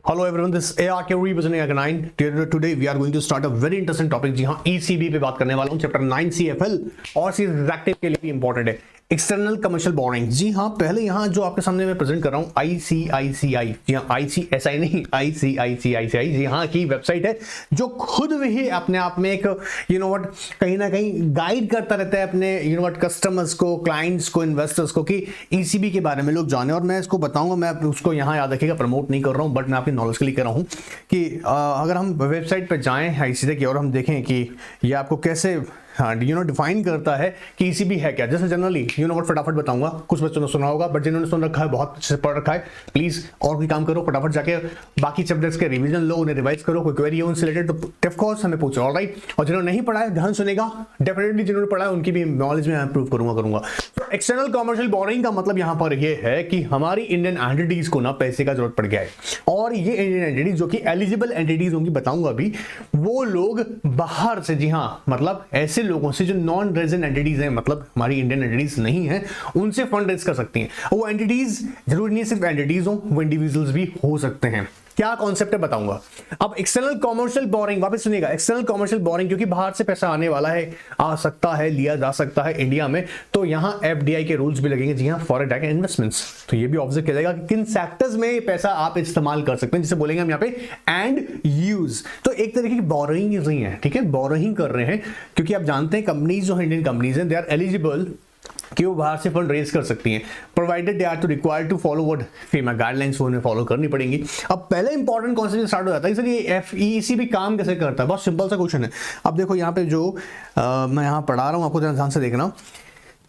Hello everyone, this is ARK representing ARK9. Today we are going to start a very interesting topic. जी हाँ, ECB पे बात करने वाला हूँ. चैप्टर 9 CFL और सी एक्टिव के लिए भी इंपॉर्टेंट है. External commercial boring. जी हाँ, पहले यहाँ जो आपके सामने मैं प्रेजेंट कर रहा हूँ ICICI, जी हाँ ICSI नहीं ICICI, जी हाँ की वेबसाइट है जो खुद भी अपने आप में एक कहीं ना कहीं गाइड करता रहता है अपने कस्टमर्स को, क्लाइंट्स को, इन्वेस्टर्स को कि ECB के बारे में लोग जाने. और मैं इसको बताऊंगा, मैं उसको यहाँ याद रखिएगा, प्रमोट नहीं कर रहा हूँ, बट मैं आपकी नॉलेज के लिए कर रहा हूँ कि अगर हम वेबसाइट पर जाएं ICSI की और हम देखें कि ये आपको कैसे डिफाइन करता है कि ECB है क्या. जैसे जनरली फटाफट बताऊंगा, कुछ बच्चों ने सुना होगा बट जिन्होंने सुन रखा है, बहुत अच्छे से पढ़ रखा है, प्लीज और कोई काम करो, फटाफट जाके बाकी चैप्टर्स के रिवीजन लो, उन्हें रिवाइज करो. कोई क्वेरी है उनसे रिलेटेड तो ऑफ कोर्स हमें पूछो, ऑलराइट. और जिन्होंने नहीं पढ़ा है ध्यान सुनेगा, डेफिनेटली जिन्होंने पढ़ा है उनकी भी नॉलेज में इंप्रूव करूंगा. तो एक्सटर्नल कमर्शियल बोरिंग का मतलब यहाँ पर ये है कि हमारी इंडियन एंटिटीज को ना पैसे का जरूरत पड़ गया है, और ये इंडियन एंटिटीज जो कि एलिजिबल एंटिटीज होंगी, बताऊंगा अभी, वो लोग बाहर से, जी हाँ मतलब ऐसे लोगों से जो नॉन रेजिडेंट एंटिटीज हैं, मतलब हमारी इंडियन एंटिटीज नहीं है, उनसे फंड रेज कर सकती हैं. वो एंटिटीज जरूरी नहीं सिर्फ एंटिटीज हो, वो इंडिविजुअल्स भी हो सकते हैं. क्या कॉन्सेप्ट है बताऊंगा. अब एक्सटर्नल कमर्शियल बोरिंग, वापस सुनिएगा, एक्सटर्नल कमर्शियल बोरिंग क्योंकि बाहर से पैसा आने वाला है, आ सकता है, लिया जा सकता है इंडिया में, तो यहां FDI के रूल्स भी लगेंगे. जी हां, फॉरेन डायरेक्ट इन्वेस्टमेंट्स. तो ये भी ऑब्जर्व किया जाएगा कि किन सेक्टर्स में ये पैसा आप इस्तेमाल कर सकते हैं, जिसे बोलेंगे हम यहाँ पे एंड यूज. तो एक तरीके की बोरोइंग नहीं है, ठीक है, बोरोइंग कर रहे हैं क्योंकि आप जानते हैं कंपनीज जो इंडियन कंपनीज हैं, दे आर एलिजिबल कि वो बाहर से फंड रेज कर सकती हैं, provided they are to required to follow what FEMA guidelines, वो उन्हें फॉलो करनी पड़ेंगी. अब पहले इंपॉर्टेंट कॉन्सेप्ट स्टार्ट हो जाता है, इसलिए ECB काम कैसे करता है, बहुत सिंपल सा क्वेश्चन है. अब देखो यहाँ पे जो मैं यहाँ पढ़ा रहा हूँ, आपको ध्यान से देखना,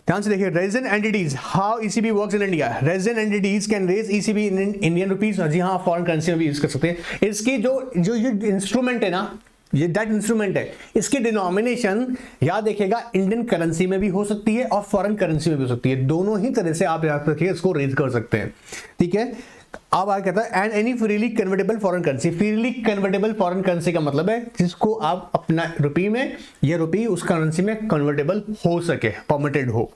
ध्यान से देखिए. Resident entities, how ECB works in India. Resident entities can raise ECB in Indian rupees. जी हाँ, फॉरेन करेंसी में भी यूज कर सकते हैं. इसकी जो इंस्ट्रूमेंट है ना, ये डेट इंस्ट्रूमेंट है, इसकी डिनोमिनेशन याद रखिएगा, इंडियन करेंसी में भी हो सकती है और फॉरेन करेंसी में भी हो सकती है. दोनों ही तरह से आप याद रखिए, इसको रेज कर सकते हैं, ठीक है. अब आगे कहता है and any freely convertible foreign currency. Freely convertible foreign currency का मतलब है जिसको आप अपना रुपये में, ये रुपये उस करेंसी में कन्वर्टेबल हो सके, परमिटेड हो.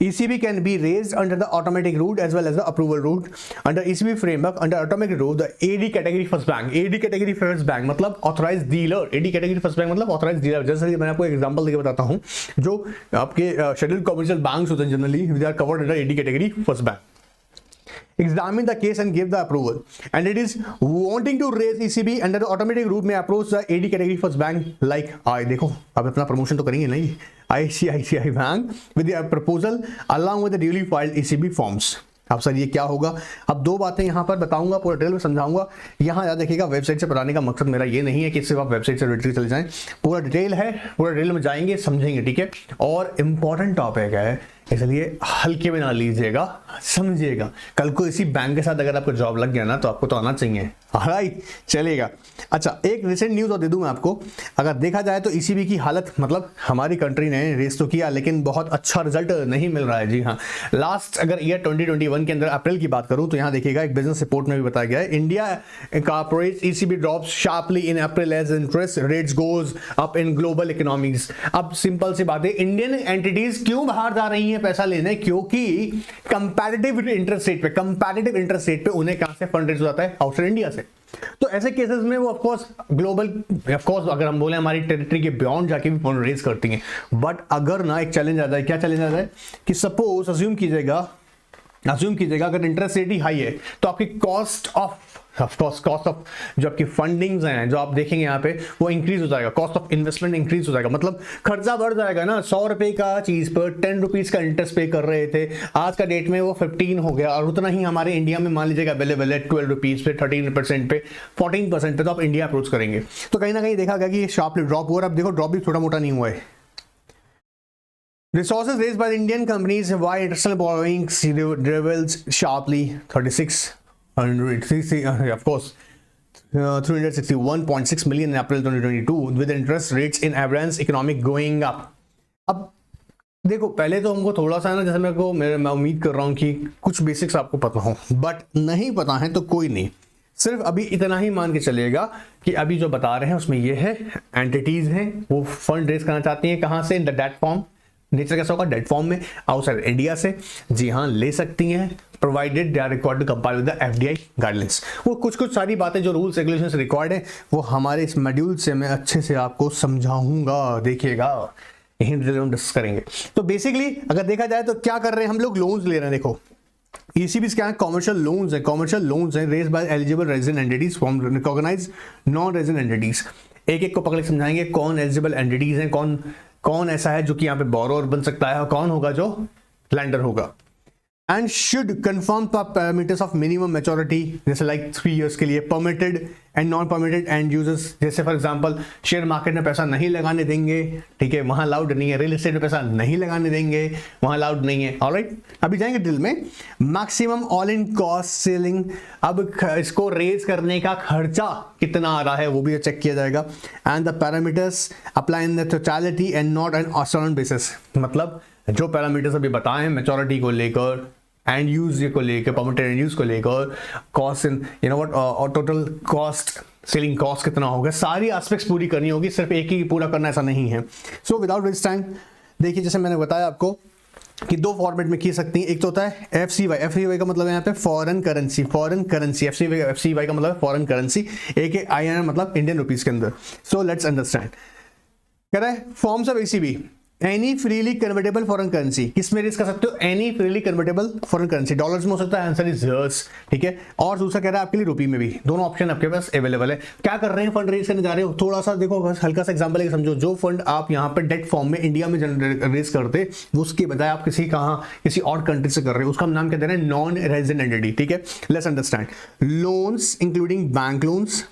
ECB can be raised under the automatic route as well as the approval route. Under ECB framework, under automatic route, the AD category first bank. AD category first bank मतलब authorized dealer. AD category first bank मतलब authorized dealer. जैसे मैं आपको example देके बताता हूँ, जो आपके scheduled commercial banks होते हैं generally, they are covered under AD category first bank. Examine the case and give the approval. And it is wanting to raise ECB under the automatic route may approach the AD category first bank like देखो अब अपना promotion तो करेंगे नहीं, ICICI Bank with the proposal along with the duly filed ECB forms. अब sir ये क्या होगा. अब दो बातें यहाँ पर बताऊंगा, पूरा डिटेल में समझाऊंगा. यहाँ याद रखिएगा, वेबसाइट से पढ़ाने का मकसद मेरा ये नहीं है कि सिर्फ आप वेबसाइट से रिलेटेड चले जाएं, पूरा डिटेल है, पूरा डिटेल में जाएंगे, समझेंगे, ठीक है. और इंपॉर्टेंट टॉपिक है, इसलिए हल्के में ना लीजिएगा, समझिएगा. कल को इसी बैंक के साथ अगर आपको जॉब लग गया ना, तो आपको तो आना चाहिए, राइट, चलेगा. अच्छा, एक रिसेंट न्यूज़ और दे दूं मैं आपको. अगर देखा जाए तो ECB की हालत, मतलब हमारी कंट्री ने रेस तो किया लेकिन बहुत अच्छा रिजल्ट नहीं मिल रहा है. जी हाँ, लास्ट अगर ईयर 2021 के अंदर अप्रैल की बात करूं तो यहाँ देखिएगा, एक बिजनेस रिपोर्ट में भी बताया गया है, India corporate ECB drops sharply in April as interest rates goes up in global economies. अब सिंपल सी बात है, इंडियन एंटिटीज क्यों बाहर जा रही हैं पैसा लेने, क्योंकि कंपैरेटिव इंटरेस्ट रेट पे उन्हें कहां से फंड रेज होता है, आउटसाइड इंडिया से. तो ऐसे केसेस में वो of course global, of course अगर हम बोले हमारी टेरिटरी के बियॉन्ड जाके भी फंड रेज करती हैं. बट अगर ना एक चैलेंज आता है, क्या चैलेंज आता है कि सपोज अज्यूम कीजिएगा अगर इंटरेस्ट रेट ही हाई है तो आपकी कॉस्ट ऑफ जो आपकी फंडिंग्स हैं, जो आप देखेंगे यहाँ पे, वो इंक्रीज हो जाएगा. कॉस्ट ऑफ इन्वेस्टमेंट इंक्रीज हो जाएगा, मतलब खर्चा बढ़ जाएगा ना. 100 रुपए का चीज पर 10 रुपीज का इंटरेस्ट पे कर रहे थे, आज का डेट में वो 15 हो गया. और उतना ही हमारे इंडिया में मान लीजिएगा अवेलेबल है 12 रुपीज पे, 13% पे, 14% पे, तो आप इंडिया अप्रोच करेंगे. तो कहीं ना कहीं देखा गया कि शार्पली ड्रॉप हुआ. अब देखो ड्रॉप भी छोटा मोटा नहीं हुआ है. Resources raised by the Indian companies why international borrowings levels sharply 361.6 million in April 2022 with interest rates in average economic going up. अब देखो, पहले तो हमको थोड़ा सा ना, जैसे मैं उम्मीद कर रहा हूँ कि कुछ बेसिक्स आपको पता हो, बट नहीं पता है तो कोई नहीं, सिर्फ अभी इतना ही मान के चलिएगा कि अभी जो बता रहे हैं उसमें ये है, एंटिटीज हैं वो फंड रेज करना चाहती हैं, कहाँ से, in the debt form, nature कैसा होगा, डेट फॉर्म में, आउटसाइड इंडिया से, जी हाँ ले सकती हैं, provided they are required to comply with the FDI guidelines. वो कुछ सारी बातें जो रूल्स रेगुलेशंस रिक्वायर्ड है वो हमारे इस मॉड्यूल से मैं अच्छे से आपको समझाऊंगा, देखिएगा, यही हम डिस्कस करेंगे। तो बेसिकली अगर देखा जाए तो क्या कर रहे हैं हम लोग, लोन्स ले रहे हैं। देखो ECBs क्या है, कॉमर्शियल लोन्स है raise by eligible resident entities from recognised non resident entities. एक एक को पकड़ के समझाएंगे कौन एलिजिबल एंटिटीज हैं, कौन ऐसा है जो कि यहाँ पे बोरोअर बन सकता है और कौन होगा जो लेंडर होगा। And should confirm parameters of minimum maturity, जैसे लाइक 3 इयर्स के लिए, permitted and non permitted and users, जैसे फॉर एग्जांपल शेयर मार्केट में पैसा नहीं लगाने देंगे, ठीक है, वहां अलाउड नहीं है, रियल एस्टेट में पैसा नहीं लगाने देंगे, वहां अलाउड नहीं है। ऑलराइट, अभी जाएंगे डिटेल में। Maximum all in cost selling, अब इसको रेज करने का खर्चा कितना आ रहा है वो भी चेक किया जाएगा। And the parameters apply in the totality and not an ऑस्टर्न बेसिस, मतलब जो पैरामीटर्स अभी बताए हैं मैच्योरिटी को लेकर, एंड यूज को लेकर, परमिटेड एंड यूज को लेकर, कॉस्ट इन और टोटल कॉस्ट, सेलिंग कॉस्ट कितना होगा, सारी एस्पेक्ट्स पूरी करनी होगी, सिर्फ एक ही पूरा करना ऐसा नहीं है। सो विदाउट वेस्ट टाइम देखिए, जैसे मैंने बताया आपको कि 2 फॉर्मेट में की सकती हैं। एक तो होता है FCY का मतलब है यहाँ पे फॉरेन करेंसी, FCY का मतलब है फॉरेन करेंसी, एक है INR मतलब इंडियन रुपीज के अंदर। सो लेट्स अंडरस्टैंड, कह रहा है forms of ECB, any freely convertible foreign currency, किस में रेज कर सकते हो, any freely convertible foreign currency, dollars में हो सकता है, आंसर इज यस, ठीक है। और दूसरा कह रहा है आपके लिए रुपी में भी, दोनों ऑप्शन आपके पास अवेलेबल है। क्या कर रहे हैं, फंड रेज करने जा रहे हो, थोड़ा सा देखो, बस हल्का सा एग्जांपल है, समझो जो फंड आप यहाँ पर डेट फॉर्म में इंडिया में रेज करते, उसके बजाय आप किसी और कंट्री से कर रहे हो, उसका नाम क्या दे रहे हैं, नॉन रेजिडेंट एंटिटी, ठीक है। Let's understand, loans including bank loans,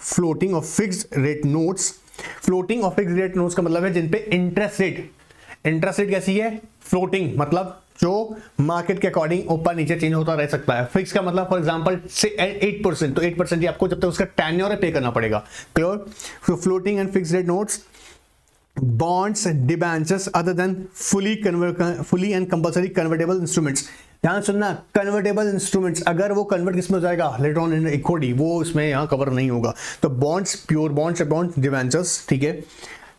floating और फिक्स्ड रेट नोट्स। फ्लोटिंग और फिक्स्ड रेट नोट्स का मतलब है जिन पे इंटरेस्ट रेट कैसी है, फ्लोटिंग मतलब जो मार्केट के अकॉर्डिंग ऊपर नीचे चेंज होता रह सकता है। फिक्स का मतलब फॉर एग्जांपल से 8%, तो 8% ही आपको जब तक उसका टेन्योर पे करना पड़ेगा, clear. So floating and fixed rate notes, bonds, debentures other than fully and compulsory convertible instruments. ध्यान सुनना, कन्वर्टेबल इंस्ट्रूमेंट्स, अगर वो कन्वर्ट किसमें हो जाएगा, लेटर ऑन इन इक्विटी, वो इसमें यहाँ कवर नहीं होगा। तो बॉन्ड्स, प्योर बॉन्ड्स, डिबेंचर्स, ठीक है।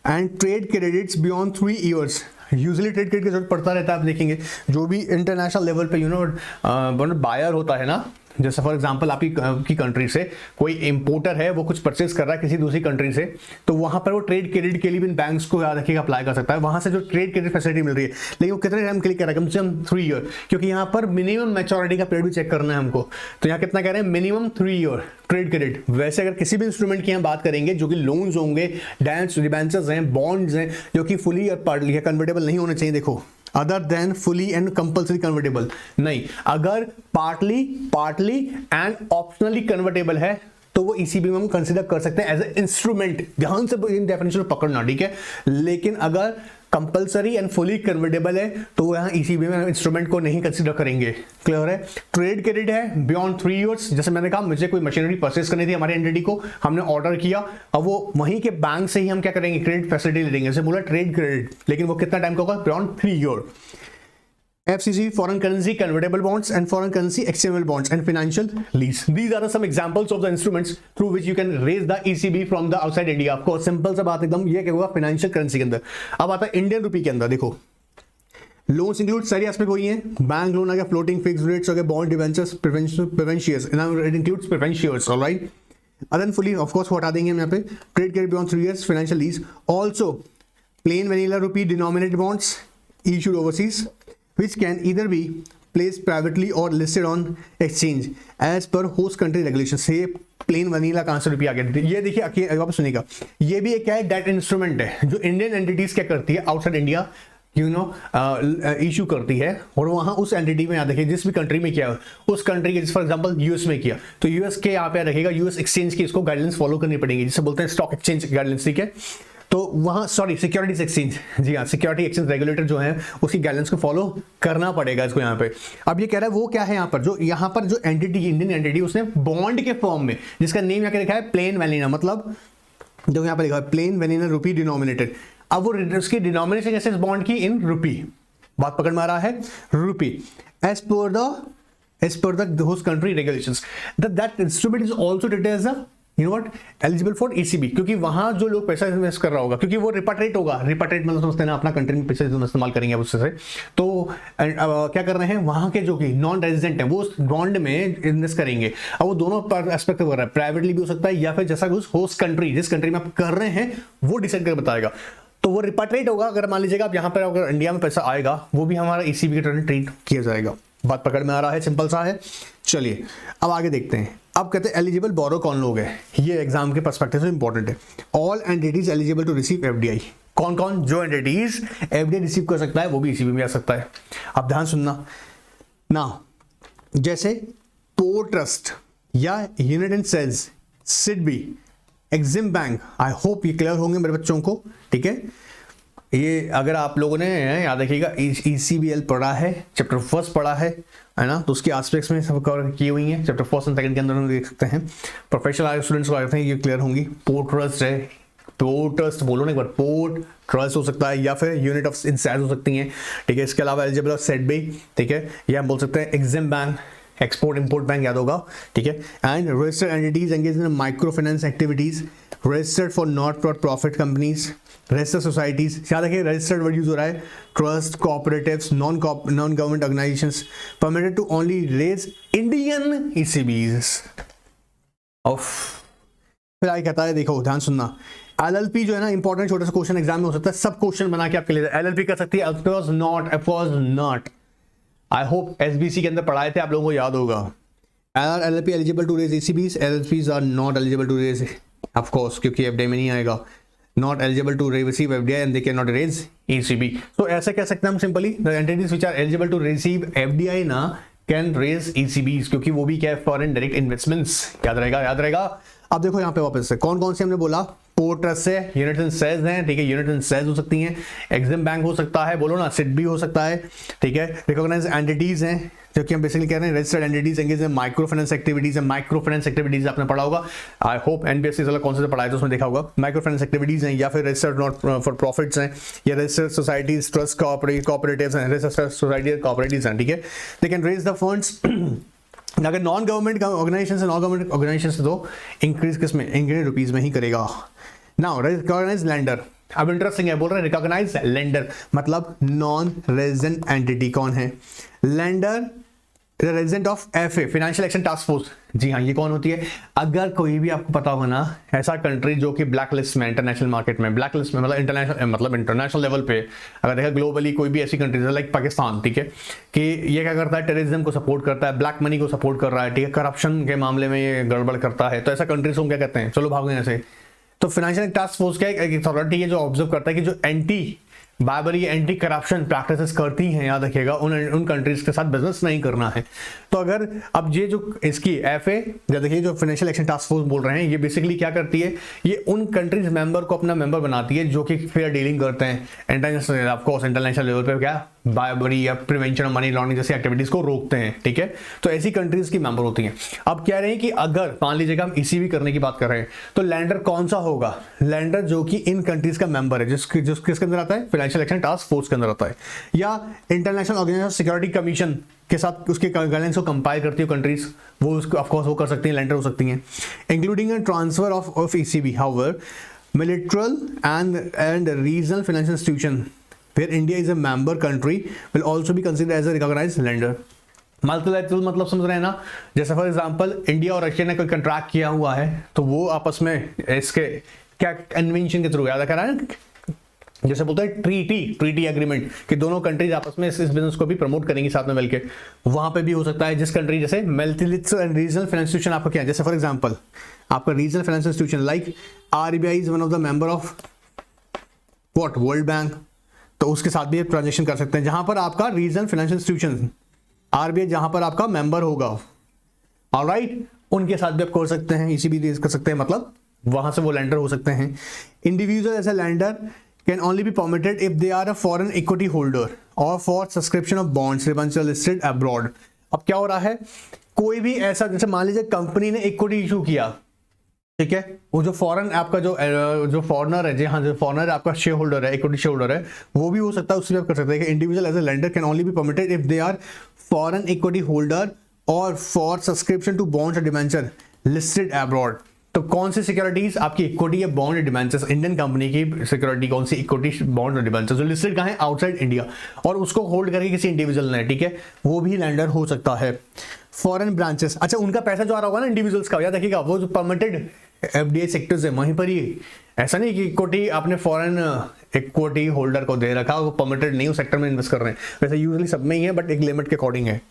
And trade credits beyond 3 years, usually trade credit की जरूरत पड़ता रहता है। आप देखेंगे जो भी इंटरनेशनल लेवल पे बायर होता है ना, जैसे फॉर एग्जांपल आपकी कंट्री से कोई इंपोर्टर है, वो कुछ परचेस कर रहा है किसी दूसरी कंट्री से, तो वहां पर वो ट्रेड क्रेडिट के लिए भी बैंक्स को याद रखिएगा अप्लाई कर सकता है, वहां से जो ट्रेड क्रेडिट फैसिलिटी मिल रही है। लेकिन वो कितने टाइम के लिए कह रहा है, कम से कम 3 ईयर, क्योंकि यहाँ पर मिनिमम मैच्योरिटी का पीरियड भी चेक करना है हमको। तो यहाँ कितना कह रहे हैं, मिनिमम 3 ईयर ट्रेड क्रेडिट। वैसे अगर किसी भी इंस्ट्रूमेंट की हम बात करेंगे जो कि लोन्स होंगे, डिबेंचर्स हैं, बॉन्ड्स हैं, जो कि फुली और पार्टली कन्वर्टेबल नहीं होने चाहिए, देखो other than fully and compulsory convertible नहीं, अगर पार्टली एंड ऑप्शनली कन्वर्टेबल है तो वो ECB में हम कंसीडर कर सकते हैं एज ए इंस्ट्रूमेंट। ध्यान से इन डेफिनेशन पकड़ना, ठीक है। लेकिन अगर कंपल्सरी एंड फुली कन्वर्टेबल है तो यहाँ ECB में इंस्ट्रूमेंट को नहीं कंसीडर करेंगे, क्लियर है। ट्रेड क्रेडिट है बियॉन्ड 3 इयर्स, जैसे मैंने कहा मुझे कोई मशीनरी परचेस करनी थी हमारे एंटिटी को, हमने ऑर्डर किया, अब वो वहीं के बैंक से ही हम क्या करेंगे, क्रेडिट फैसिलिटी ले लेंगे, जैसे बोला ट्रेड क्रेडिट, लेकिन वो कितना टाइम का होगा, beyond 3 year. FCC, foreign currency convertible bonds and foreign currency exchangeable bonds and financial lease. These are some examples of the instruments through which you can raise the ECB from the outside India. Of course, simple सा बात एकदम, ये क्या होगा financial currency के अंदर। अब आता है इंडियन रुपी के अंदर, देखो लोन्स इंक्लूड सारी एस्पेक्ट वही है, बैंक लोन आ गया, फ्लोटिंग फिक्स्ड रेट्स हो गए, bond debentures, preference shares, it includes preference shares, all right. Other fully of course हटा देंगे हम यहाँ पे, trade credit beyond 3 years, financial lease, also plain vanilla rupee denominated bonds issued overseas which can either be placed privately or listed on exchange as per host country regulations। से plane vanilla का answer रुपया आ गया। ये देखिए वापस सुनिएगा, ये भी एक क्या है, डेट इंस्ट्रूमेंट है जो इंडियन एंटिटीज क्या करती है, आउटसाइड इंडिया इशू करती है, और वहां उस एंटिटी में यहाँ देखिए जिस भी कंट्री में किया, उस कंट्री के, फॉर एग्जांपल यूएस में किया, तो यूएस के यहाँ पे रहेगा यूएस एक्सचेंज की इसको गाइडलाइंस फॉलो करनी पड़ेगी, जिसे बोलते हैं स्टॉक एक्सचेंज गाइडलाइंस, ठीक है। तो वहाँ सिक्योरिटीज एक्सचेंज, जी हाँ, सिक्योरिटी एक्सचेंज रेगुलेटर जो है उसकी गाइडलाइंस को फॉलो करना पड़ेगा इसको यहाँ पे। अब ये कह रहा है वो क्या है यहाँ पर जो एंटिटी, इंडियन एंटिटी, उसने बॉन्ड के फॉर्म में, जिसका नेम यहाँ लिखा है प्लेन वैनिला, मतलब जो यहाँ पर लिखा है प्लेन वैनिला रुपी डिनोमिनेटेड। अब वो उसकी डिनोमिनेशन कैसे इस बॉन्ड की, इन रुपी, बात पकड़ में आ रहा है, rupee, as per the host country regulations, that instrument is also treated as a you know what, eligible for ECB, क्योंकि वहां जो लोग पैसा इन्वेस्ट कर रहा होगा, क्योंकि वो रिपाट्रेट होगा, रिपाट्रेट मतलब समझते हैं ना, अपना कंट्री में पैसा इस्तेमाल करेंगे उससे से, तो क्या कर रहे हैं, वहां के जो कि नॉन रेजिडेंट है वो उस बॉन्ड में इन्वेस्ट करेंगे। अब वो दोनों एस्पेक्ट कर रहा है, प्राइवेटली भी हो सकता है या फिर जैसा उस होस्ट कंट्री, जिस कंट्री में आप कर रहे हैं वो डिसाइड कर बताएगा, तो वो रिपाट्रेट होगा। अगर मान लीजिएगा आप यहाँ पर अगर इंडिया में पैसा आएगा, वो भी हमारा ईसीबी के तरह ट्रीट किया जाएगा। बात पकड़ में आ रहा है, सिंपल सा है। चलिए अब आगे देखते हैं। अब कहते हैं एलिजिबल बोरो कौन लोग हैं, ये एग्जाम के पर्सपेक्टिव से इंपॉर्टेंट है। All entities eligible to receive FDI, कौन कौन, जो एंटिटीज एफडीआई रिसीव कर सकता है वो भी ईसीबी में आ सकता है। अब ध्यान सुनना ना, जैसे पोर्ट ट्रस्ट या united sales, SIDBI, Exim bank, I hope ये क्लियर होंगे मेरे बच्चों को, ठीक है। ये अगर आप लोगों ने याद रखिएगा ईसीबीएल पढ़ा है, चैप्टर 1 पढ़ा है ना, तो उसके एस्पेक्ट्स में सब कवर की हुई हैं, चैप्टर 1 और 2 के अंदर हम देख सकते हैं। प्रोफेशनल स्टूडेंट्स को आते हैं, ये क्लियर होंगी। पोर्ट ट्रस्ट है, पोर्ट ट्रस्ट बोलो ना एक बार, पोर्ट ट्रस्ट हो सकता है या फिर यूनिट ऑफ इंसाइज हो सकती हैं, ठीक है। इसके अलावा एलिजिबल ऑफ सेडबी, ठीक है, या हम बोल सकते हैं EXIM bank, export import bank याद होगा, ठीक है। And registered entities engage in micro finance activities, registered for not for profit companies, registered societies, याद रखिए रजिस्टर्ड वर्ड यूज हो रहा है, trust, cooperatives, non government organisations, permitted to only raise Indian ECBs of. फिर आगे कहता है, देखो ध्यान सुनना, एलएलपी जो है ना, इंपॉर्टेंट छोटा सा क्वेश्चन एग्जाम में हो सकता है, सब क्वेश्चन बना के आपके लिए एलएलपी कर सकती है। Of course not, I hope SBC के अंदर पढ़ाए थे, आप लोगों को याद होगा। LLP eligible to raise ECBs, LLPs are not eligible to raise, of course, क्योंकि एफडीआई में नहीं आएगा। Not eligible to receive FDI and they can not raise ECB. तो ऐसे कह सकते हैं हम simply, the entities which are eligible to receive FDI ना कैन रेज ईसीबीज, क्योंकि वो भी क्या है, फॉरेन डायरेक्ट इन्वेस्टमेंट्स। याद रहेगा, याद रहेगा। अब देखो यहाँ पे वापस से कौन कौन से हमने बोला, पोर्ट ट्रस्ट है, यूनाइटेड सेल्स हैं, ठीक है, यूनाइटेड सेल्स हो सकती हैं, एक्सिम बैंक हो सकता है, बोलो ना, सिडबी हो सकता है, ठीक है। रिकॉग्नाइज्ड एंटिटीज हैं, जो कि हम बेसिकली कह रहे हैं registered entities engage in micro finance activities है। माइक्रो फाइनेंस एक्टिविटीज आपने पढ़ा होगा, आई होप एनबीएससी वाला कौन से पढ़ा है तो उसमें देखा होगा। माइक्रो फाइनेंस एक्टिविटीज हैं, या फिर रजिस्टर्ड नॉट फॉर प्रॉफिट्स हैं, या रजिस्टर्ड सोसाइटीज, ट्रस्ट, कोऑपरेटिव्स हैं, रजिस्टर्ड सोसाइटीज, कोऑपरेटिव्स हैं, ठीक है। They can raise the funds. अगर नॉन गवर्नमेंट ऑर्गेनाइजेशन से, नॉन गवर्नमेंट ऑर्गेनाइजेशन तो इंक्रीज किस में, इंडियन रुपीज में ही करेगा। नाउ रिकॉग्नाइज लेंडर, अब इंटरेस्टिंग है, बोल रहे हैं रिकॉग्नाइज लेंडर मतलब नॉन रेजिडेंट एंटिटी कौन है, lender resident of FA, financial action task force. जी हाँ, ये कौन होती है, अगर कोई भी आपको पता होगा ना ऐसा कंट्री जो कि ब्लैक लिस्ट में, इंटरनेशनल मार्केट में, ब्लैक लिस्ट में मतलब इंटरनेशनल लेवल पे अगर देखा ग्लोबली कोई भी ऐसी कंट्रीज है लाइक पाकिस्तान, ठीक है, कि ये क्या करता है, टेररिज्म को सपोर्ट करता है, ब्लैक मनी को सपोर्ट कर रहा है, ठीक है, करप्शन के मामले में ये गड़बड़ करता है, तो ऐसा कंट्रीज को क्या कहते हैं, चलो भागो यहाँ से। तो फाइनेंशियल टास्क फोर्स क्या एक अथॉरिटी है जो ऑब्जर्व करता है कि जो anti Babri anti corruption practices करती हैं, याद रखिएगा, उन कंट्रीज के साथ बिजनेस नहीं करना है। तो अगर अब ये जो इसकी एफए, देखिए जो फाइनेंशियल एक्शन टास्क फोर्स बोल रहे हैं, ये बेसिकली क्या करती है, ये उन कंट्रीज मेंबर को अपना मेंबर बनाती है जो कि फेयर डीलिंग करते हैं international, of course international level पे क्या बाबरी या प्रिवेंशन ऑफ मनी लॉन्ड्रिंग जैसी एक्टिविटीज को रोकते हैं, ठीक है। तो ऐसी कंट्रीज की मेंबर होती हैं। अब कह रहे हैं कि अगर मान लीजिएगा हम ईसीबी करने की बात कर रहे हैं, तो लैंडर कौन सा होगा, लैंडर जो कि इन कंट्रीज का मेंबर है, किसके अंदर आता है, फाइनेंशियल एक्शन टास्क फोर्स के अंदर आता है, या इंटरनेशनल ऑर्गेनाइजेशन सिक्योरिटी कमीशन के साथ उसके गाइडलाइंस को कंपाइल करती है कंट्रीज, वो उसको ऑफ कोर्स वो कर सकती हैं, लैंडर हो सकती हैं। Including a transfer of ECB, however bilateral and regional financial institution where India is a member country will also be considered as a recognized lender. Multilateral मतलब समझ रहे हैं ना, जैसे फॉर एग्जांपल इंडिया और रशिया ने कोई कंट्रैक्ट किया हुआ है, तो वो आपस में इसके क्या कन्वेंशन के थ्रू याद कर रहा है, जैसे बोलते हैं ट्रीटी एग्रीमेंट, कि दोनों कंट्रीज आपस में इस बिजनेस को भी प्रमोट करेंगी साथ में मिलकर। वहां पे भी हो सकता है जिस कंट्री, जैसे multilateral and regional financial institution आपका क्या है, जैसे फॉर एग्जांपल आपका regional financial institution like RBI is one of the member of what, world bank, तो उसके साथ भी ट्रांजेक्शन कर सकते हैं, जहां पर आपका रीजनल फाइनेंशियल इंस्टीट्यूशन आरबीआई जहां पर आपका मेंबर होगा, ऑलराइट, उनके साथ भी आप कर सकते हैं, ईसीबी कर सकते हैं, मतलब वहां से वो लैंडर हो सकते हैं। Individual as a lender can only be permitted if they are a foreign equity holder or for subscription of bonds listed abroad। अब क्या हो रहा है, कोई भी ऐसा, जैसे मान लीजिए कंपनी ने इक्विटी इशू किया, ठीक है, वो जो फॉरेन आपका जो फॉरनर है, जी हाँ, जो फॉरनर आपका शेयर होल्डर है, इक्विटी शेयर होल्डर है, वो भी हो सकता है, उससे भी आप कर सकते हैं कि individual as a lender can only be permitted if they are foreign equity holder और फॉर सब्सक्रिप्शन टू बॉन्ड्स और डिबेंचर लिस्टेड अब्रॉड। तो कौन सी सिक्योरिटीज आपकी इक्विटी या बॉन्ड डिबेंचर्स, इंडियन कंपनी की सिक्योरिटी कौन सी, इक्विटी बॉन्ड और डिबेंचर्स जो लिस्टेड कहाँ है, आउटसाइड इंडिया, और उसको होल्ड करके किसी इंडिविजुअल ने, ठीक है, वो भी लैंडर हो सकता है। फॉरेन ब्रांचेस, अच्छा उनका पैसा जो आ रहा होगा ना इंडिविजुअल्स का, याद रखिएगा वो जो परमिटेड एफडीआई सेक्टर्स है वहीं पर ही, ऐसा नहीं कि इक्विटी आपने फॉरेन इक्विटी होल्डर को दे रखा, वो परमिटेड नहीं, उस सेक्टर में इन्वेस्ट कर रहे हैं, वैसे यूजुअली सब में ही है बट एक लिमिट के अकॉर्डिंग है,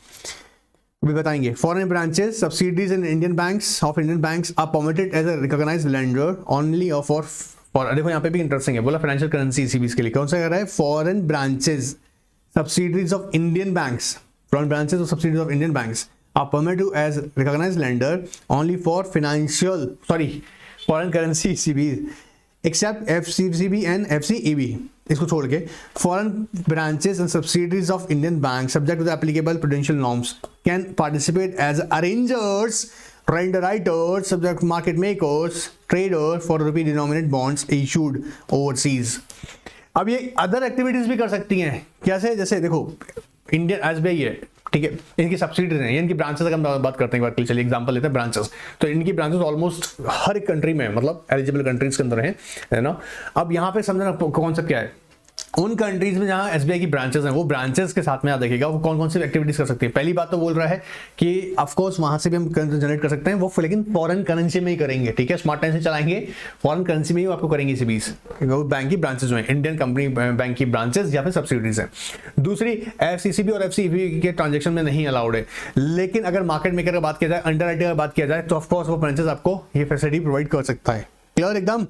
भी बताएंगे। Foreign branches subsidies in Indian banks of Indian banks are permitted as a recognised lender only for देखो यहाँ पे भी इंटरेस्टिंग है, बोला फाइनेंशियल करेंसी ईसीबीज के लिए कौन सा कह रहा है, foreign branches subsidies of Indian banks, foreign branches of subsidies of Indian banks are permitted as recognised lender only for foreign currency ECBs except FCCB and FCEB, इसको छोड़ के foreign branches and subsidies of Indian bank subject to the applicable prudential norms can participate as arrangers, underwriters, subject market makers, trader for rupee denominated bonds issued overseas। अब ये other activities भी कर सकती हैं, कैसे, जैसे देखो इंडियन एसबीआई है, ठीक है, इनकी सब्सिडीज हैं, इनकी ब्रांचेस अगर हम बात करते हैं एक बार, चलिए एग्जांपल लेते हैं ब्रांचेस, तो इनकी ब्रांचेस ऑलमोस्ट हर एक कंट्री में, मतलब एलिजिबल कंट्रीज के अंदर हैं, है ना। अब यहाँ पे समझना कॉन्सेप्ट क्या है, उन कंट्रीज में जहां एसबीआई की ब्रांचेस हैं, वो ब्रांचेस के साथ में आप देखिएगा वो कौन कौन सी एक्टिविटीज कर सकती है। पहली बात तो बोल रहा है कि ऑफ कोर्स वहां से भी हम जनरेट कर सकते हैं, वो लेकिन फॉरेन करेंसी में ही करेंगे, ठीक है, स्मार्ट टाइम से चलाएंगे, फॉरेन करेंसी में ही आपको करेंगे ईसीबीज, वो बैंक की ब्रांचेस जो है, इंडियन कंपनी बैंक की ब्रांचेस या फिर सब्सिडीज है। दूसरी एफसीसीबी और एफसीईबी के ट्रांजेक्शन में नहीं अलाउड है, लेकिन अगर मार्केट मेकर की बात किया जाए, अंडरराइटर की बात किया जाए, तो ऑफकोर्स वो ब्रांचेस आपको ये फैसिलिटी प्रोवाइड कर सकता है। क्लियर एकदम।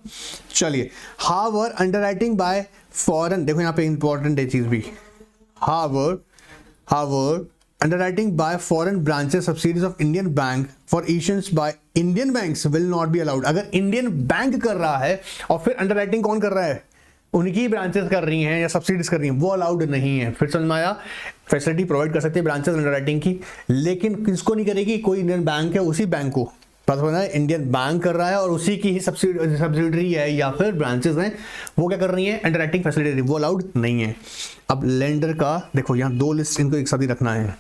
चलिए, हावर अंडरराइटिंग बाय फॉरेन, देखो यहाँ पे इंपॉर्टेंट है चीज भी, however underwriting by foreign branches subsidies of Indian bank for issuance by Indian banks will not be allowed. अगर इंडियन बैंक कर रहा है और फिर अंडरराइटिंग कौन कर रहा है, उनकी ब्रांचेस कर रही हैं या सब्सिडीज कर रही हैं, वो अलाउड नहीं है। फिर समझ में आया, फैसिलिटी प्रोवाइड कर सकते हैं ब्रांचेस अंडरराइटिंग की, लेकिन किसको नहीं करेगी, कोई इंडियन बैंक है उसी बैंक को, पता है इंडियन बैंक कर रहा है और उसी की ही सब्सिडरी है या फिर ब्रांचेस हैं, वो क्या कर रही है, अंडरराइटिंग फैसिलिटी, वो अलाउड नहीं है। अब लेंडर का देखो यहाँ दो लिस्ट इनको एक साथ ही रखना है,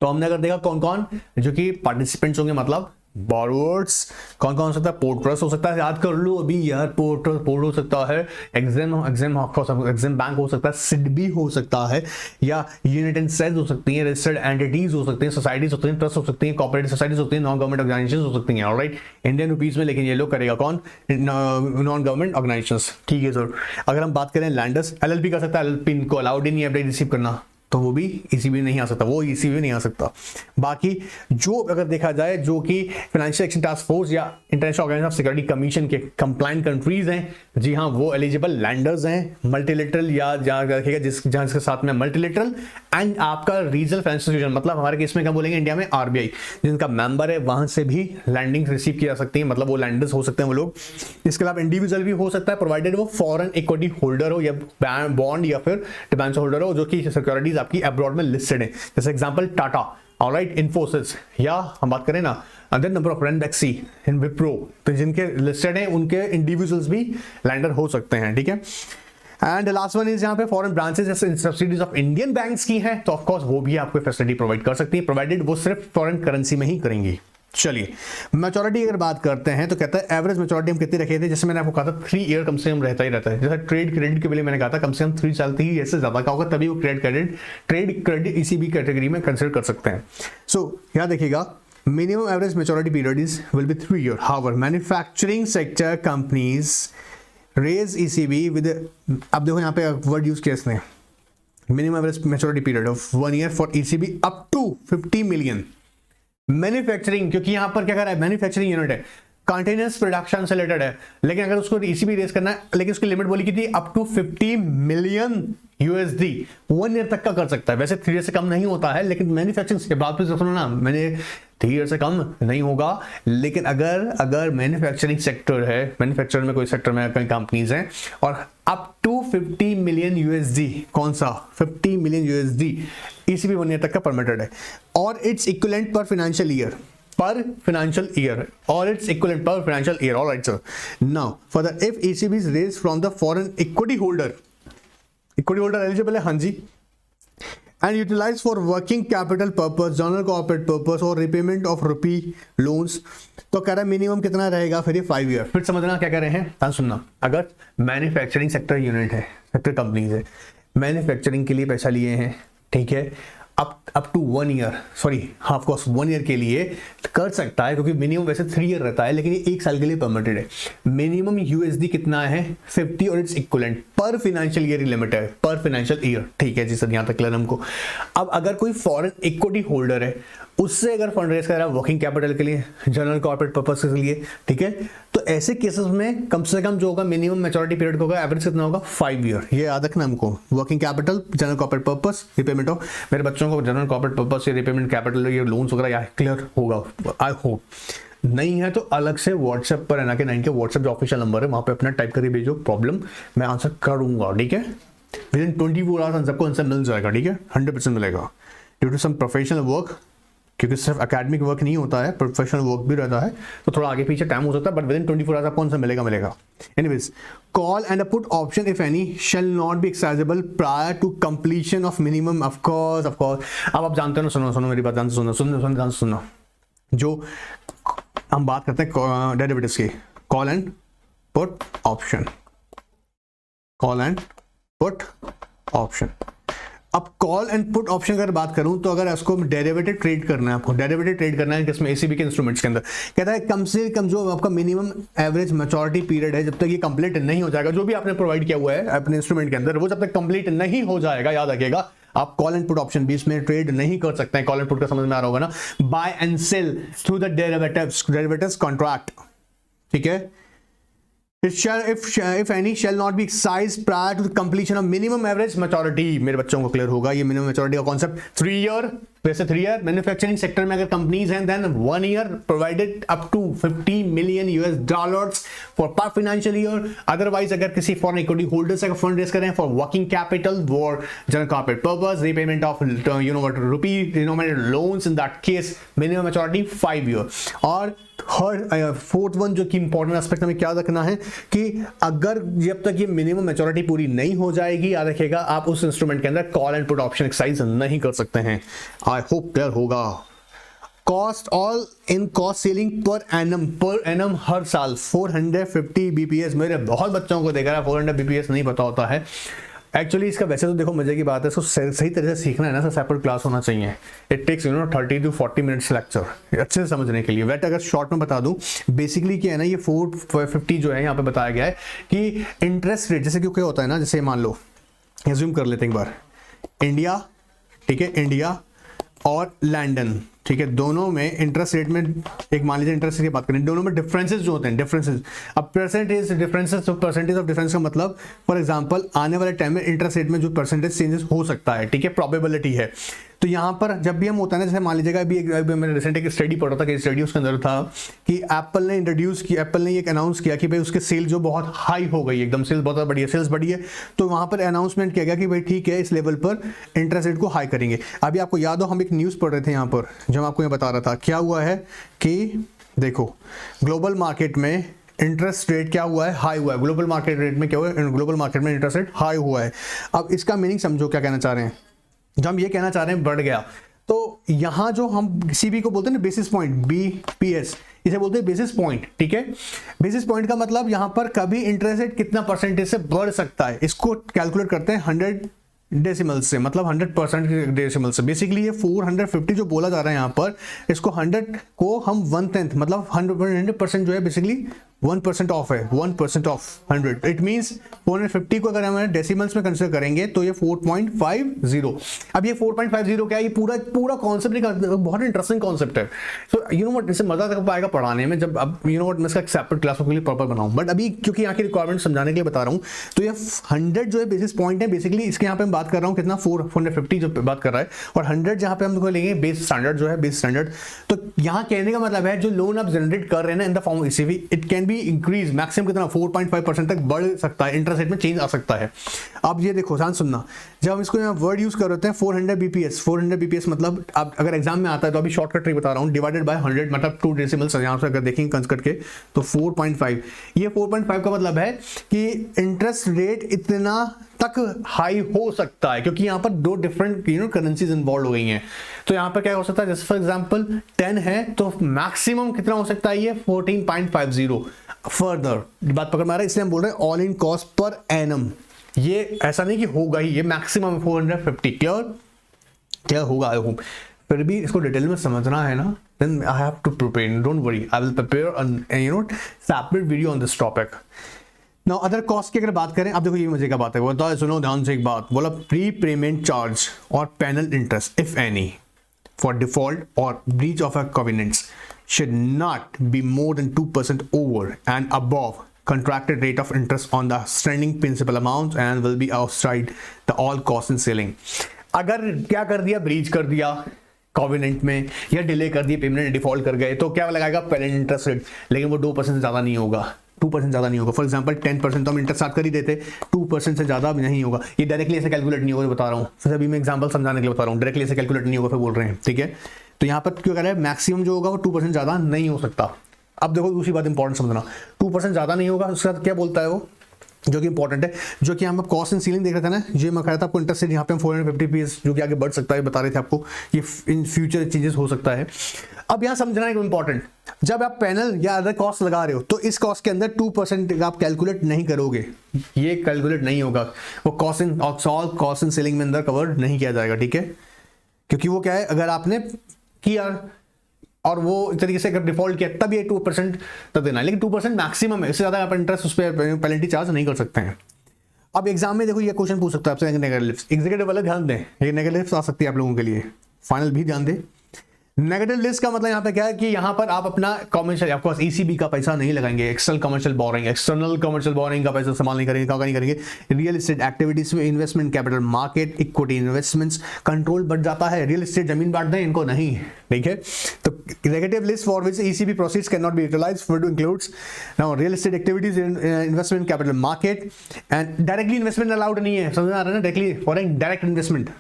तो हमने अगर देखा कौन कौन जो कि पार्टिसिपेंट्स होंगे, मतलब बोरोवर्स, कौन कौन हो सकता है, पोर्ट ट्रस्ट हो सकता है, याद कर लो अभी यार, पोर्ट हो सकता है, एग्जिम बैंक हो सकता है, सिडबी हो सकता है, या यूनिट एंड सेल्स हो सकती हैं, रजिस्टर्ड एंटिटीज हो सकती हैं, सोसाइटीज हो सकती हैं, ट्रस्ट हो सकती हैं, कॉर्पोरेटिव सोसाइटीज होती हैं, नॉन गवर्नमेंट ऑर्गेनाइजेशंस हो सकती हैं, ऑलराइट, इंडियन रुपीज में, लेकिन ये लोग करेगा कौन, नॉन गवर्नमेंट ऑर्गेनाइजेशंस। ठीक है सर। अगर हम बात करें लैंडर्स, एलएलपी कर सकता है, एलएलपी इनको अलाउड ही नहीं है अपडेट रिसीव करना, तो वो भी ईसीबी नहीं आ सकता, वो ईसीबी नहीं आ सकता। बाकी जो अगर देखा जाए जो कि फाइनेंशियल एक्शन टास्क फोर्स या international organisation of security commission के कंप्लाइंट कंट्रीज हैं, जी हाँ, वो एलिजिबल लैंडर्स हैं, मल्टीलेटरल या जहाँ रखेगा जहाँ इसके साथ में मल्टीलेटरल एंड आपका रीजनल फाइनेंशियल इंस्टीट्यूशन, मतलब हमारे केस में क्या बोलेंगे इंडिया में आरबीआई, जिनका मेंबर है, वहां से भी लैंडिंग रिसीव की जा सकती है, मतलब वो लैंडर्स हो सकते हैं वो लोग। इसके अलावा इंडिविजुअल भी हो सकता है, प्रोवाइडेड वो फॉरेन इक्विटी होल्डर हो या बॉन्ड या फिर डिबेंचर होल्डर हो, जो कि सिक्योरिटीज आपकी अब्रॉड में लिस्टेड है, जैसे एग्जांपल टाटा, ऑलराइट, इन्फोसिस, या हम बात करें ना अदर नंबर ऑफ रेंडेक्सी इन विप्रो, तो जिनके लिस्टेड हैं उनके इंडिविजुअल्स भी लैंडर हो सकते हैं। ठीक है। एंड लास्ट वन इज यहाँ पे फॉरेन ब्रांचेस जैसे सब्सिडीज ऑफ इंडियन बैंक्स की हैं, तो ऑफ कोर्स वो भी आपको फैसिलिटी प्रोवाइड कर सकती है, प्रोवाइडेड वो सिर्फ फॉरेन करेंसी में ही करेंगी। चलिए, मैच्योरिटी अगर बात करते हैं तो कहता है एवरेज मैच्योरिटी हम कितनी रखे थे, जैसे मैंने आपको कहा था 3 ईयर कम से कम रहता ही रहता है। जैसे ट्रेड क्रेडिट के लिए मैंने कहा था कम से कम 3 साल ही, ऐसे ज्यादा का होगा तभी वो ट्रेड क्रेडिट ईसीबी कैटेगरी में कंसिडर कर सकते हैं। सो यहाँ देखिएगा, minimum average maturity period is will be 3 year. However manufacturing sector companies raise ECB with, अब देखो यहाँ पे वर्ड यूज किया इसने, minimum average maturity period of 1 year for ECB up to 50 million. Manufacturing, क्योंकि यहां पर क्या कर रहा है, मैन्युफैक्चरिंग यूनिट है, कंटेनर्स प्रोडक्शन से रिलेटेड है, लेकिन अगर उसको ईसीबी रेज करना है, लेकिन उसकी लिमिट बोली कितनी, up to 50 million USD 1 year तक का कर सकता है। वैसे 3 ईयर से कम नहीं होता है, लेकिन मैन्युफैक्चरिंग के बाद फिर सुनो ना, मैंने 3 ईयर से कम नहीं होगा, लेकिन अगर मैन्युफैक्चरिंग सेक्टर है, मैन्युफैक्चर में कोई सेक्टर में कई कंपनीज हैं और अप टू 50 मिलियन यूएसडी, कौन सा 50 मिलियन यूएसडी ईसीबी 1 ईयर तक का परमिटेड है, और इट्स इक्विवेलेंट पर financial year, or its equivalent per financial year. All right, sir. Now, for the if ECB is raised from the foreign equity holder eligible है, हाँ जी, and utilized for working capital purpose, general corporate purpose or repayment of rupee loans, तो कह रहा है minimum कितना रहेगा, फिर ये 5 ईयर। फिर समझना क्या कह रहे हैं, ध्यान सुनना। अगर मैन्युफैक्चरिंग सेक्टर यूनिट है, सेक्टर कंपनीज है, मैन्युफैक्चरिंग के लिए पैसा लिए हैं, ठीक है, अप टू 1 ईयर, सॉरी हाँ ऑफकोर्स 1 ईयर के लिए कर सकता है, क्योंकि मिनिमम वैसे 3 ईयर रहता है, लेकिन ये 1 साल के लिए परमिटेड है। मिनिमम यूएसडी कितना है, 50 और इट्स इक्विवेलेंट पर फाइनेंशियल ईयर लिमिट है, पर फाइनेंशियल ईयर, ठीक है जी सर, यहाँ तक क्लियर हमको। अब अगर कोई फॉरेन इक्विटी होल्डर है, उससे अगर फंड रेज कर रहा है वर्किंग कैपिटल के लिए, जनरल कॉर्पोरेट पर्पस के लिए, ठीक है, तो ऐसे केसेस में कम से कम जो होगा मिनिमम मैच्योरिटी पीरियड होगा, एवरेज कितना होगा, 5 ईयर। ये याद रखना हमको, working capital, general corporate purpose, repayment of, मेरे बच्चों को जनरल कॉर्पोरेट पर्पस या रिपेमेंट कैपिटल, ये लोन्स वगैरह या क्लियर होगा, आई होप। नहीं है तो अलग से व्हाट्सएप पर NRK 9 के व्हाट्सएप जो ऑफिशियल नंबर है वहां पे अपना टाइप करके भेजो प्रॉब्लम, मैं आंसर करूंगा, ठीक है। विद इन 24 आवर्स सबको आंसर मिल जाएगा, ठीक है, 100% मिलेगा। Due to some professional work, क्योंकि सिर्फ एकेडमिक वर्क नहीं होता है, प्रोफेशनल वर्क भी रहता है, तो थोड़ा आगे पीछे टाइम हो सकता है, बट विद इन 24 आवर्स आपको आंसर मिलेगा। Anyways, call and a put option if any shall not be exercisable prior to completion of minimum, of course. अब आप जानते हो ना, सुनो मेरी बात, ध्यान से सुनो, जो हम बात करते हैं डेरिवेटिव्स की, call and put option, call and put option. अब कॉल एंड पुट ऑप्शन अगर बात करूं तो अगर इसको डेरिवेटिव ट्रेड करना है, आपको डेरिवेटिव ट्रेड करना है किसमें, एसीबी के इंस्ट्रूमेंट्स के अंदर, कहता है कम से कम जो आपका मिनिमम एवरेज मैच्योरिटी पीरियड है, जब तक ये कंप्लीट नहीं हो जाएगा, जो भी आपने प्रोवाइड किया हुआ है अपने इंस्ट्रूमेंट के अंदर, वो जब तक कंप्लीट नहीं हो जाएगा, याद रखिएगा, आप कॉल एंड पुट ऑप्शन बीच में ट्रेड नहीं कर सकते हैं। कॉल एंड पुट का समझ में आ रहा होगा ना, buy and sell through the derivatives contract, ठीक है। If any shall not be exercised prior to the completion of minimum average maturity, मेरे बच्चों को क्लियर होगा ये मिनिमम मैच्योरिटी का कॉन्सेप्ट। 3 ईयर, वैसे 3 ईयर मैन्युफैक्चरिंग सेक्टर में अगर कंपनीज हैं, then 1 year provided up to $50 million for per financial year. Otherwise अगर किसी फॉरेन इक्विटी होल्डर से फंड रेज करें for working capital, for general corporate purpose, repayment of rupee denominated loans, in that case minimum maturity 5 year. और हर fourth one जो कि important aspect हमें क्या रखना है कि अगर जब तक ये मिनिमम मैच्योरिटी पूरी नहीं हो जाएगी, याद रखिएगा, आप उस इंस्ट्रूमेंट के अंदर call and put option exercise नहीं कर सकते हैं। आई होप क्लियर होगा। Cost all in cost ceiling पर एनम हर साल 450 BPS। मेरे बहुत बच्चों को देखा है 400 BPS नहीं पता होता है एक्चुअली। इसका वैसे तो देखो मजे की बात है, इसको सही तरह से सीखना है ना, सेपरेट क्लास होना चाहिए। It takes 30 to 40 minutes lecture अच्छे से समझने के लिए। वेट अगर शॉर्ट में बता दूं, बेसिकली क्या है ना, ये 450 जो है यहाँ पे बताया गया है कि इंटरेस्ट रेट, जैसे क्या होता है ना, जैसे मान लो एज्यूम कर लेते हैं एक बार, इंडिया, ठीक है, इंडिया और लंदन, ठीक है, दोनों में इंटरेस्ट रेट में, एक मान लीजिए इंटरेस्ट रेट की बात करें, दोनों में डिफरेंसेस जो होते हैं, डिफरेंसेस। अब परसेंटेज डिफरेंसेस, तो परसेंटेज ऑफ डिफरेंस का मतलब फॉर एग्जांपल आने वाले टाइम में इंटरेस्ट रेट में जो परसेंटेज चेंजेस हो सकता है, ठीक है, प्रोबेबिलिटी है। तो यहाँ पर जब भी हम होता है ना, जैसे मान लीजिएगा अभी मैंने रिसेंट एक स्टडी पढ़ा था कि स्टडी उसके अंदर था कि एप्पल ने इंट्रोड्यूस किया, एप्पल ने एक अनाउंस किया कि भाई उसके सेल जो बहुत हाई हो गई, एकदम सेल्स बहुत बढ़ी है, सेल्स बढ़ी है, तो वहाँ पर अनाउंसमेंट किया गया कि भाई ठीक है, इस लेवल पर इंटरेस्ट रेट को हाई करेंगे। अभी आपको याद हो, हम एक न्यूज़ पढ़ रहे थे यहाँ पर, जब आपको ये बता रहा था क्या हुआ है कि देखो ग्लोबल मार्केट में इंटरेस्ट रेट क्या हुआ है, हाई हुआ है। ग्लोबल मार्केट रेट में क्या हुआ है, ग्लोबल मार्केट में इंटरेस्ट रेट हाई हुआ है। अब इसका मीनिंग समझो क्या कहना चाह रहे हैं। जब हम ये कहना चाह रहे हैं बढ़ गया, तो यहां जो हम सीबी को बोलते हैं ना, बेसिस पॉइंट, BPS, इसे बोलते हैं बेसिस पॉइंट, ठीक है। बेसिस पॉइंट का मतलब यहां पर कभी इंटरेस्ट रेट कितना परसेंटेज से बढ़ सकता है, इसको कैलकुलेट करते हैं 100 डेसिमल से, मतलब 100% डेसिमल से। बेसिकली ये 450 जो बोला जा रहा है यहाँ पर, इसको 100 को हम 1/10 मतलब 100% जो है बेसिकली 1% ऑफ है, 1% ऑफ 100। इट मींस 450 को अगर हम डेसिमल्स में कंसीडर करेंगे तो ये 4.50। अब ये 4.50 क्या है, ये पूरा कॉन्सेप्ट बहुत इंटरेस्टिंग कॉन्सेप्ट है। सो यू नो व्हाट, इससे मजा तक पाएगा पढ़ाने में, जब अब यू नो व्हाट मैं इसका सेपरेट क्लास के लिए प्रॉपर बनाऊं। बट अभी क्योंकि यहाँ की रिक्वायरमेंट समझाने के लिए बता रहा हूँ, तो ये 100 जो है बेसिस पॉइंट है बेसिकली। इसके यहाँ पे बात कर रहा हूँ कितना, 450 जो बात कर रहा है, और 100 जहाँ पे हम लोग लेंगे बेस स्टैंडर्ड जो है, बेस स्टैंडर्ड। तो यहाँ कहने का मतलब है जो लोन आप जनरेट कर रहे हैं ना in the form of ECB, it can be increase maximum कितना, 4.5% तक बढ़ सकता है, इंटरेस्ट रेट में चेंज आ सकता है। अब ये देखो ध्यान सुनना, जब हम इसको यहाँ वर्ड यूज कर रहे हैं 400 bps, 400 bps मतलब अब अगर एग्जाम में आता है तो अभी शॉर्टकट ट्रिक बता रहा हूँ, डिवाइडेड बाय 100 मतलब 2 डेसिमल्स यहाँ से अगर देखेंगे कंस करके तो 4.5। ये 4.5 का मतलब है कि इंटरेस्ट रेट इतना तक हाई हो सकता है, क्योंकि यहाँ पर 2 डिफरेंट करेंसीज इन्वॉल्व हो गई हैं। तो यहाँ पर क्या हो सकता है, जैसे फॉर एग्जांपल 10 है तो मैक्सिमम कितना हो सकता है, ये 14.50 फर्दर बात पकड़ में आ रहा है, इसलिए हम बोल रहे हैं all in cost per annum. ये ऐसा नहीं कि होगा ही, ये मैक्सिमम 450। क्या होगा आई होप, फिर भी इसको डिटेल में समझना है ना, then I have to prepare, don't worry, I will prepare separate video on this topic. Now other cost की अगर बात करें, अब देखो ये मजे का बात है, बोलता है सुनो ध्यान से एक बात, बोला प्री पेमेंट चार्ज और penal interest if any for default और breach of a covenants should not be more than 2% over and above contracted rate of interest on the outstanding principal amounts and will be outside the all costs and ceiling। अगर क्या कर दिया, breach कर दिया covenant में या delay कर दिया, पेमेंट डिफॉल्ट कर गए, तो क्या लगाएगा पेनल इंटरेस्ट रेट, लेकिन वो 2% से ज़्यादा नहीं होगा, 2% ज़्यादा नहीं होगा। फॉर एग्जांपल 10% तो हम इंटरेस्ट स्टार्ट कर ही देते, 2% से ज़्यादा नहीं होगा। ये डायरेक्टली ऐसे कैलकुलेट नहीं होगा, बता रहा हूँ, फिर अभी मैं एग्जांपल समझाने के लिए बता रहा हूँ, डायरेक्टली ऐसे कैलकुलेट नहीं होगा, फिर बोल रहे हैं ठीक है। तो यहाँ पर क्यों कह रहे हैं मैक्सिमम जो होगा वो 2% ज़्यादा नहीं हो सकता। अब देखो दूसरी बात इंपॉर्टेंट समझना, 2% ज़्यादा नहीं होगा, उसके बाद क्या बोलता है वो, जो कि इंपॉर्टेंट है, जो कि हम कॉस्ट एंड सीलिंग देख रहे थे ना, ये मैं कह रहा था आपको इंटरेस्ट रेट यहाँ पे हम 450 पीस जो कि आगे बढ़ सकता है, बता रहे थे आपको, ये इन फ्यूचर चेंजेस हो सकता है। अब यहाँ समझना है इंपॉर्टेंट, जब आप पैनल या अदर कॉस्ट लगा रहे हो तो इस कॉस्ट के अंदर 2% आप कैलकुलेट नहीं करोगे, ये कैलकुलेट नहीं होगा, वो कॉस्ट एंड सीलिंग में अंदर कवर नहीं किया जाएगा, ठीक है। क्योंकि वो क्या है, अगर आपने किया और वो इस तरीके से अगर डिफॉल्ट किया तब ये 2% तक देना है, लेकिन 2% मैक्सिमम है, इससे ज़्यादा आप इंटरेस्ट उस पर पेनल्टी चार्ज नहीं कर सकते हैं। अब एग्जाम में देखो ये क्वेश्चन पूछ सकता है आपसे नेगेटिव एग्जीक्यूटिव वाला, ध्यान दें ये नेगेटिव आ सकती है आप लोगों के लिए, फाइनल भी ध्यान दें। नेगेटिव लिस्ट का मतलब यहाँ पे क्या है कि यहाँ पर आप अपना कमर्शियल ऑफकोर्स ईसीबी का पैसा नहीं लगाएंगे, एक्सटर्नल कमर्शियल बोरिंग का पैसा इस्तेमाल नहीं करेंगे, क्या नहीं करेंगे, रियल एस्टेट एक्टिविटीज में investment, capital market, equity investments, control बढ़ जाता है, रियल एस्टेट जमीन बांट दें इनको नहीं, ठीक है। तो negative list for which ECB proceeds can not be utilised for to includes now real estate activities, investment, capital market and directly investment allowed नहीं है, समझ में आ रहा है ना, directly foreign direct investment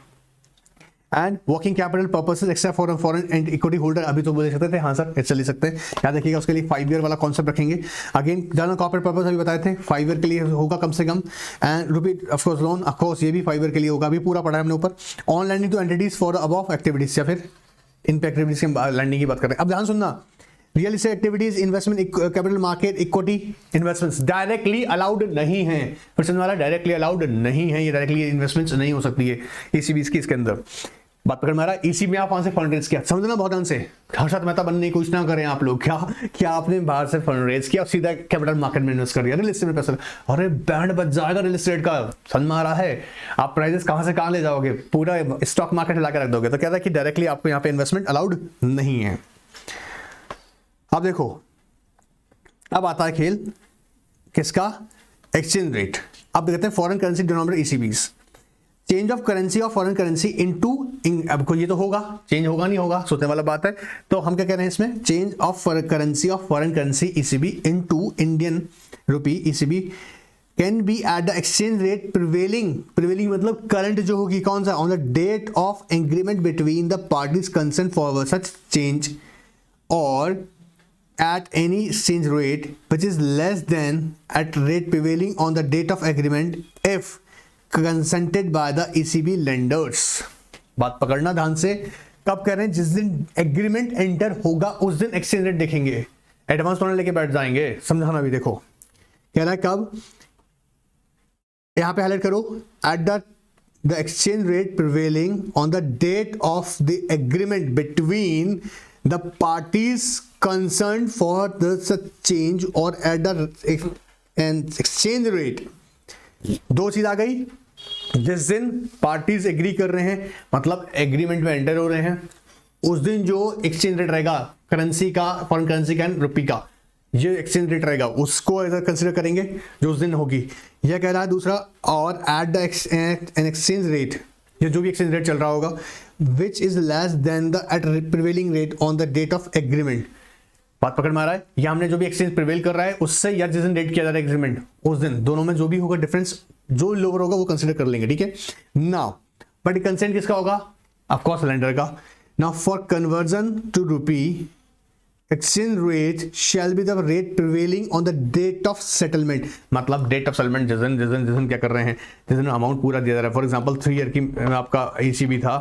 and working capital purposes except for foreign and equity holder. अभी तो बोल सकते थे हाँ सर चल ही सकते हैं, याद रखिएगा उसके लिए 5 ईयर वाला कॉन्सेप्ट रखेंगे। अगेन जनरल कॉर्पोरेट पर्पस अभी बताए थे 5 ईयर के लिए होगा कम से कम, and rupees of course loan of course ये भी 5 ईयर के लिए होगा, अभी पूरा पढ़ा है हमने ऊपर। On lending to entities for above activities, या फिर इन पे एक्टिविटीज के लैंडिंग की बात करें। अब ध्यान सुनना, real estate activities, investment, capital market, equity investments directly allowed नहीं है, फिर समझ वाला डायरेक्टली अलाउड नहीं है, ये डायरेक्टली इन्वेस्टमेंट्स नहीं हो सकती है ईसीबी की इसके अंदर। बात पकड़ में आ रहा है, ईसी में आप वहां से फंड रेज किया, समझना बहुत ध्यान से, हर्षद मेहता बनने की कोशिश ना करें आप लोग, क्या आपने बाहर से फंड रेज किया और सीधा कैपिटल मार्केट में इन्वेस्ट कर दिया, रियल एस्टेट में पैसा, अरे बैंड बच जाएगा रियल एस्टेट का, समझ में आ रहा है। आप प्राइजेस कहां से कहां ले जाओगे, पूरा स्टॉक मार्केट हिला के रख दोगे। तो क्या था कि डायरेक्टली आपको यहाँ पे इन्वेस्टमेंट अलाउड नहीं है। अब देखो अब आता है खेल किसका, एक्सचेंज रेट। अब देखते हैं foreign currency denominated ECBs, change of currency of foreign currency into, अब ये तो होगा, चेंज होगा नहीं होगा सोचने वाला बात है। तो हम क्या कह रहे हैं इसमें, change of currency of foreign currency ECB into Indian rupee ECB can be at the exchange rate prevailing मतलब करंट जो होगी, कौन सा, on the date of agreement between the parties concerned for such change और at any exchange rate which is less than at rate prevailing on the date of agreement if consented by the ECB lenders। बात पकड़ना ध्यान से, कब कह रहे हैं, जिस दिन एग्रीमेंट एंटर होगा उस दिन एक्सचेंज रेट देखेंगे, एडवांस थोड़ा लेके बैठ जाएंगे, समझाना भी। देखो कह रहा है कब, यहां पे हाईलाइट करो, at the exchange rate prevailing on the date of the agreement between the parties concerned for the such change or at the exchange rate। दो चीज आ गई, जिस दिन पार्टीज एग्री कर रहे हैं मतलब एग्रीमेंट में एंटर हो रहे हैं, उस दिन जो एक्सचेंज रेट रहेगा करेंसी का, फॉरेन करेंसी का एंड रुपी का, ये एक्सचेंज रेट रहेगा, उसको ऐसा कंसिडर करेंगे जो उस दिन होगी। यह कह रहा है दूसरा, और at the an exchange rate, ये जो भी एक्सचेंज रेट चल रहा होगा, which is less than the at prevailing rate on the date of agreement. बात पकड़ में आ रहा है? या हमने जो भी एक्सचेंज प्रिवेल कर रहा है उससे, या जिस दिन डेट किया जा रहा है एग्रीमेंट उस दिन, दोनों में जो भी होगा डिफरेंस जो लोअर होगा वो कंसीडर कर लेंगे, ठीक है। नाउ बट कंसेंट किसका होगा? ऑफ कोर्स लेंडर का। Now for conversion to rupee exchange rate shall be the rate prevailing on the date of settlement, मतलब डेट ऑफ सेटलमेंट जिस दिन क्या कर रहे हैं, जिस दिन अमाउंट पूरा दिया जा रहा है। फॉर एग्जांपल 3 ईयर की आपका ECB था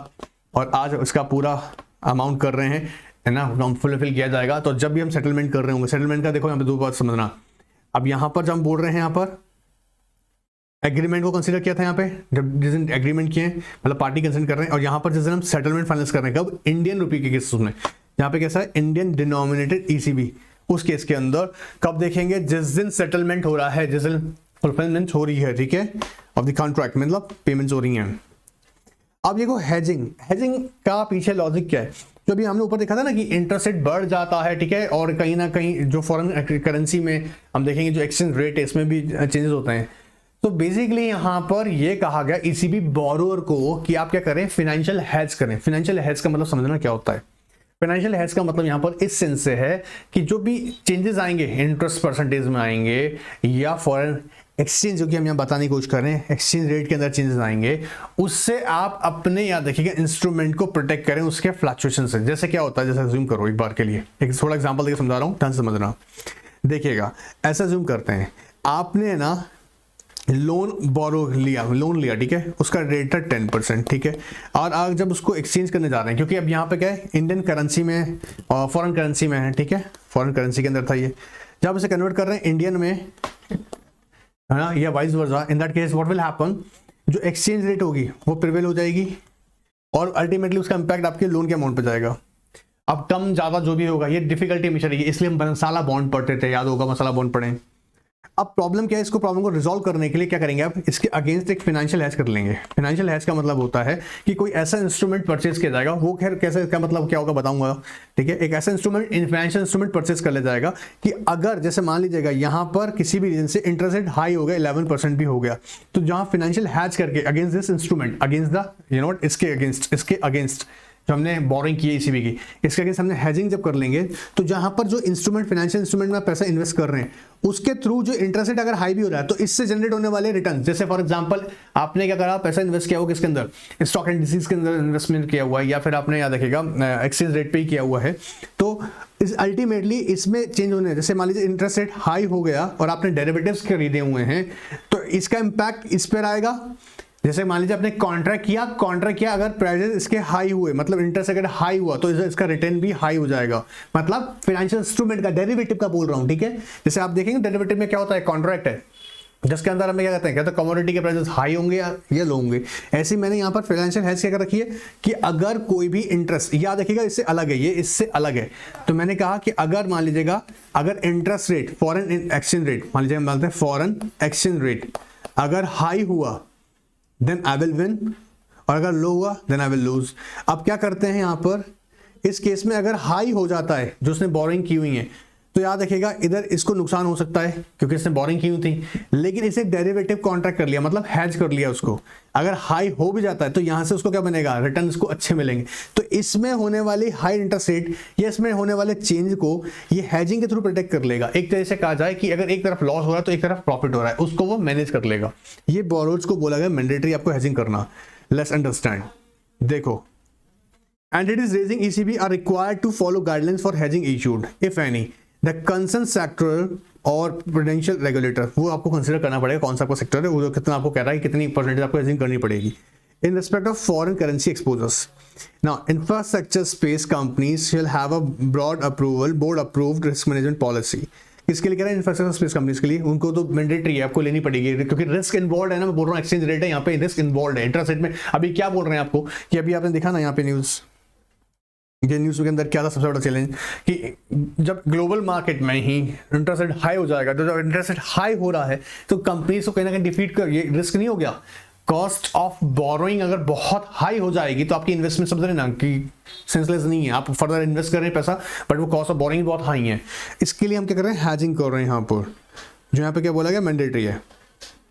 और आज उसका पूरा अमाउंट कर रहे हैं, है ना, फुलफिल किया जाएगा। तो जब भी हम सेटलमेंट कर रहे होंगे, सेटलमेंट का देखो यहाँ पे 2 बात समझना। अब यहाँ पर जब हम बोल रहे हैं, यहाँ पर एग्रीमेंट को कंसीडर किया था, यहाँ पे जब जिस दिन एग्रीमेंट किए मतलब पार्टी कंसीडर कर रहे हैं, और यहाँ पर जिस दिन हम सेटलमेंट फाइनेंस कर रहे हैं, कब? इंडियन रुपी के केस में। यहाँ पे कैसा है? इंडियन डिनोमिनेटेड ECB, उस केस के अंदर कब देखेंगे? जिस दिन सेटलमेंट हो रहा है, जिस दिन फुलफिलमेंट हो रही है, ठीक है, ऑफ द कॉन्ट्रैक्ट, मतलब पेमेंट्स हो रही हैं। अब देखो हेजिंग का पीछे लॉजिक क्या है? जो अभी हमने ऊपर देखा था ना कि इंटरेस्ट रेट बढ़ जाता है, ठीक है, और कहीं ना कहीं जो फॉरेन करेंसी में हम देखेंगे जो एक्सचेंज रेट है इसमें भी चेंजेस होते हैं। तो बेसिकली यहाँ पर ये कहा गया ECB बोरोअर को कि आप क्या करें? फाइनेंशियल हेज करें। फाइनेंशियल हेज का मतलब समझना क्या होता है? फाइनेंशियल हेज का मतलब यहाँ पर इस सेंस से है कि जो भी चेंजेस आएंगे इंटरेस्ट परसेंटेज में आएंगे या फॉरेन एक्सचेंज, जो कि हम यहाँ बताने की कोशिश कर रहे हैं, एक्सचेंज रेट के अंदर चेंजेस आएंगे, उससे आप अपने याद देखिएगा इंस्ट्रूमेंट को प्रोटेक्ट करें उसके फ्लक्चुएशन से। जैसे क्या होता है, जैसे अज्यूम करो एक बार के लिए, एक थोड़ा एग्जांपल देकर समझा रहा हूँ, ध्यान से समझना। देखिएगा, ऐसा अज्यूम करते हैं आपने ना लोन लिया, ठीक है, उसका रेट था 10%, ठीक है, और आप जब उसको एक्सचेंज करने जा रहे हैं, क्योंकि अब यहाँ पे क्या है, इंडियन करेंसी में और फॉरेन करेंसी में है, ठीक है, फॉरेन करेंसी के अंदर था ये, जब इसे कन्वर्ट कर रहे हैं इंडियन में, है ना, या vice versa, in that case what will happen, जो एक्सचेंज रेट होगी वो प्रिवेल हो जाएगी और अल्टीमेटली उसका इंपैक्ट आपके लोन के अमाउंट पे जाएगा। अब कम ज्यादा जो भी होगा, ये डिफिकल्टी हमेशा रही है, इसलिए हम मसाला बॉन्ड पढ़ते थे, याद होगा मसाला बॉन्ड पढ़े। अब प्रॉब्लम क्या है, इसको प्रॉब्लम को रिजॉल्व करने के लिए क्या करेंगे, आप इसके अगेंस्ट एक फाइनेंशियल हेज कर लेंगे। फाइनेंशियल हेज का मतलब होता है कि कोई ऐसा इंस्ट्रूमेंट परचेज किया जाएगा, वो खैर कैसे, इसका मतलब क्या होगा बताऊंगा, ठीक है, एक ऐसा इंस्ट्रूमेंट, फाइनेंशियल इंस्ट्रूमेंट परचेज कर लिया जाएगा कि अगर जैसे मान लीजिएगा यहाँ पर किसी भी रीजन से इंटरेस्ट रेट हाई हो गया, 11% भी हो गया, तो जहां फाइनेंशियल हेज करके against this instrument, against the इसके अगेंस्ट जो हमने बोरिंग की है ECB की, इसके अगेंस्ट हमने हेजिंग जब कर लेंगे, तो जहां पर जो इंस्ट्रूमेंट, फाइनेंशियल इंस्ट्रूमेंट में पैसा इन्वेस्ट कर रहे हैं, उसके थ्रू जो इंटरेस्ट रेट अगर हाई भी हो रहा है, तो इससे जनरेट होने वाले रिटर्न, जैसे फॉर एग्जांपल आपने क्या करा, पैसा इन्वेस्ट किया हुआ किसके अंदर, स्टॉक एंड इंडेक्स के अंदर इन्वेस्टमेंट किया हुआ है, या फिर आपने याद रखिएगा एक्सचेंज रेट पे ही किया हुआ है, तो इस अल्टीमेटली इसमें चेंज होने, जैसे मान लीजिए इंटरेस्ट रेट हाई हो गया और आपने डेरिवेटिव्स खरीदे हुए हैं, तो इसका इंपैक्ट इस पर आएगा। जैसे मान लीजिए आपने कॉन्ट्रैक्ट किया, अगर प्राइसेस इसके हाई हुए, मतलब इंटरेस्ट अगर हाई हुआ, तो इसका रिटर्न भी हाई हो जाएगा। मतलब फाइनेंशियल इंस्ट्रूमेंट का, डेरिवेटिव का बोल रहा हूं, ठीक है। जैसे आप देखेंगे डेरिवेटिव में क्या होता है, कॉन्ट्रैक्ट है जिसके अंदर हमें क्या कहते हैं, कहते कमोडिटी के प्राइसेस हाई होंगे या लो होंगे। ऐसे मैंने यहाँ पर फाइनेंशियल हेज क्या कर रखी है कि अगर कोई भी इंटरेस्ट, याद रखिएगा इससे अलग है, ये इससे अलग है, तो मैंने कहा कि अगर मान लीजिएगा अगर interest rate, foreign exchange rate, मान लीजिए हम मानते हैं फॉरेन एक्सचेंज रेट अगर हाई हुआ देन आई विल विन, और अगर लो हुआ देन आई विल लूज। अब क्या करते हैं यहाँ पर, इस केस में अगर हाई हो जाता है जो उसने बोरिंग की हुई है, तो याद रखिएगा इधर इसको नुकसान हो सकता है क्योंकि इसने बोरिंग की हुई थी, लेकिन इसे डेरिवेटिव कॉन्ट्रैक्ट कर लिया, मतलब हैज कर लिया उसको। अगर हाई हो भी जाता है तो यहां से उसको क्या बनेगा, रिटर्न इसको अच्छे मिलेंगे। तो इसमें होने वाली हाई इंटरेस्ट रेट या इसमें होने वाले चेंज को ये हैजिंग के थ्रू प्रोटेक्ट कर लेगा। एक तरह से कहा जाए कि अगर एक तरफ लॉस हो रहा है तो एक तरफ प्रॉफिट हो रहा है, उसको वो मैनेज कर लेगा। ये बोरोवर्स को बोला गया मैंडेटरी आपको हैजिंग करना। लेट्स अंडरस्टैंड, देखो, entities raising ECB are required to follow guidelines for hedging issued, if any. The concerned sectoral और prudential regulator, वो आपको कंसिडर करना पड़ेगा कौन सा आपका सेक्टर है, वो कितना आपको कह रहा है, कितनी परसेंटेज आपको hedging करनी पड़ेगी in respect of foreign currency exposures. Now, infrastructure space companies shall have a board approved risk management policy. किसके लिए कह रहा है, इंफ्रास्ट्रक्चर स्पेस कंपनीज के लिए, उनको तो मैंडेटरी है, आपको लेनी पड़ेगी क्योंकि रिस्क इन्वॉल्व है ना। मैं बोल रहा हूँ एक्सचेंज रेट है, यहाँ पे रिस्क इन्वॉल्व है। इंटरेस्ट रेट में अभी क्या बोल रहे हैं आपको कि अभी आपने देखा ना यहाँ पे न्यूज, ये न्यूज़ के अंदर क्या था सबसे बड़ा चैलेंज कि जब ग्लोबल मार्केट में ही इंटरेस्ट रेट हाई हो जाएगा, तो जब इंटरेस्ट रेट हाई हो रहा है तो कंपनीज को कहीं ना कहीं डिफीट कर, ये रिस्क नहीं हो गया। कॉस्ट ऑफ बोरोइंग अगर बहुत हाई हो जाएगी तो आपकी इन्वेस्टमेंट समझ रहे ना कि सेंसलेस नहीं है, आप फर्दर इन्वेस्ट कर रहे हैं पैसा, बट वो कॉस्ट ऑफ बोरोइंग बहुत हाई है। इसके लिए हम क्या कर रहे हैं, हैजिंग कर रहे हैं यहाँ पर, जो यहाँ पे क्या बोला गया, मैंडेटरी है।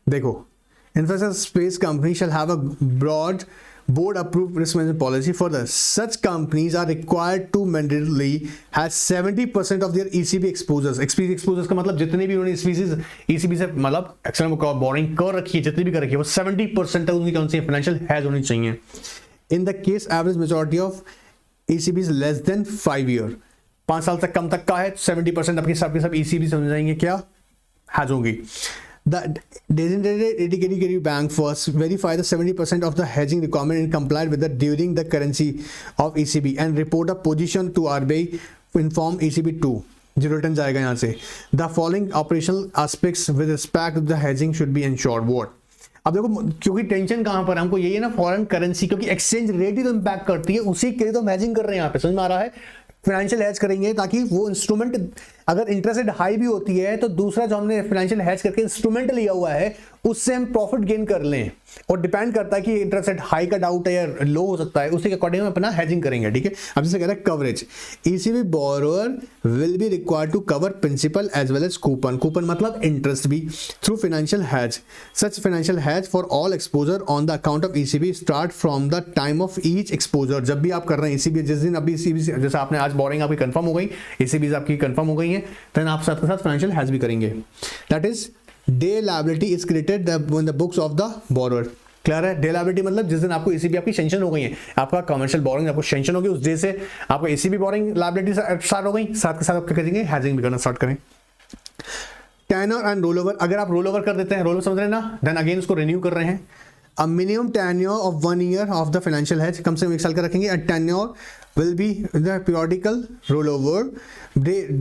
देखो, infrastructure space company shall have a broad board approved risk management policy. Further, such companies are required to mandatorily have 70% of their ECB exposures. exposures का मतलब जितने भी उन्होंने ECB से मतलब एक्सटर्नल बोरिंग कर रखी है, जितनी भी कर रखी है, वो 70% तक उनकी कौन सी फाइनेंशियल हैज होनी चाहिए. In the case average maturity of ECB is less than 5 year, 5 साल तक कम तक का है, 70% आपके सब ECB समझ जाएंगे क्या हैज होंगी. The designated ADKD bank first verify the 70% of the hedging requirement and comply with the during the currency of ECB and report a position to RBI inform ECB 2. Zero return जाएगा यहाँ से. The following operational aspects with respect to the hedging should be ensured. What? अब देखो, क्योंकि tension कहां पर हमको यही है ना, फॉरेन करेंसी, क्योंकि एक्सचेंज रेट ही तो इंपैक्ट करती है, उसी के लिए तो हम हेजिंग कर रहे हैं. यहाँ पे समझ में आ रहा है, फाइनेंशियल हेज करेंगे ताकि वो इंस्ट्रूमेंट अगर इंटरेस्ट रेट हाई भी होती है तो दूसरा जो हमने फाइनेंशियल हेज करके इंस्ट्रूमेंट लिया हुआ है उससे हम प्रॉफिट गेन कर लें. और डिपेंड करता है कि इंटरेस्ट रेट हाई का डाउट है या लो हो सकता है, उसी के अकॉर्डिंग हम अपना हेजिंग करेंगे. ठीक है, अब जैसे कह रहा है coverage, ECB borrower will be required to cover principal as well as coupon. Coupon मतलब इंटरेस्ट भी through financial hedge. Such financial hedge for all exposure on the account of ECB start from the time of each exposure. जब भी आप कर रहे हैं ECB, जिस दिन अभी ECB जैसे आपने आज बोरिंग आपकी कंफर्म हो गई, ECB आपकी कंफर्म हो गई है, देन आप साथ के साथ फाइनेंशियल हेज भी करेंगे. That is day liability is created in the books of the borrower. Clear है? डे लायबिलिटी मतलब जिस दिन आपको ECB आपकी सेंक्शन हो गई है, आपका कमर्शियल बोरिंग आपको सेंक्शन हो गई, उस डे से आपको ECB बोरिंग लायबिलिटी स्टार्ट हो गई, साथ के साथ आप क्या करेंगे, हेजिंग भी करना स्टार्ट करें. टेन्योर एंड रोल ओवर, अगर आप रोल ओवर कर देते हैं, रोल ओवर समझ रहे हैं ना, देन अगेन उसको रिन्यू कर रहे हैं. A minimum tenure of 1 year of the financial hedge, कम से कम 1 साल का रखेंगे. A tenure will be the periodical rollover,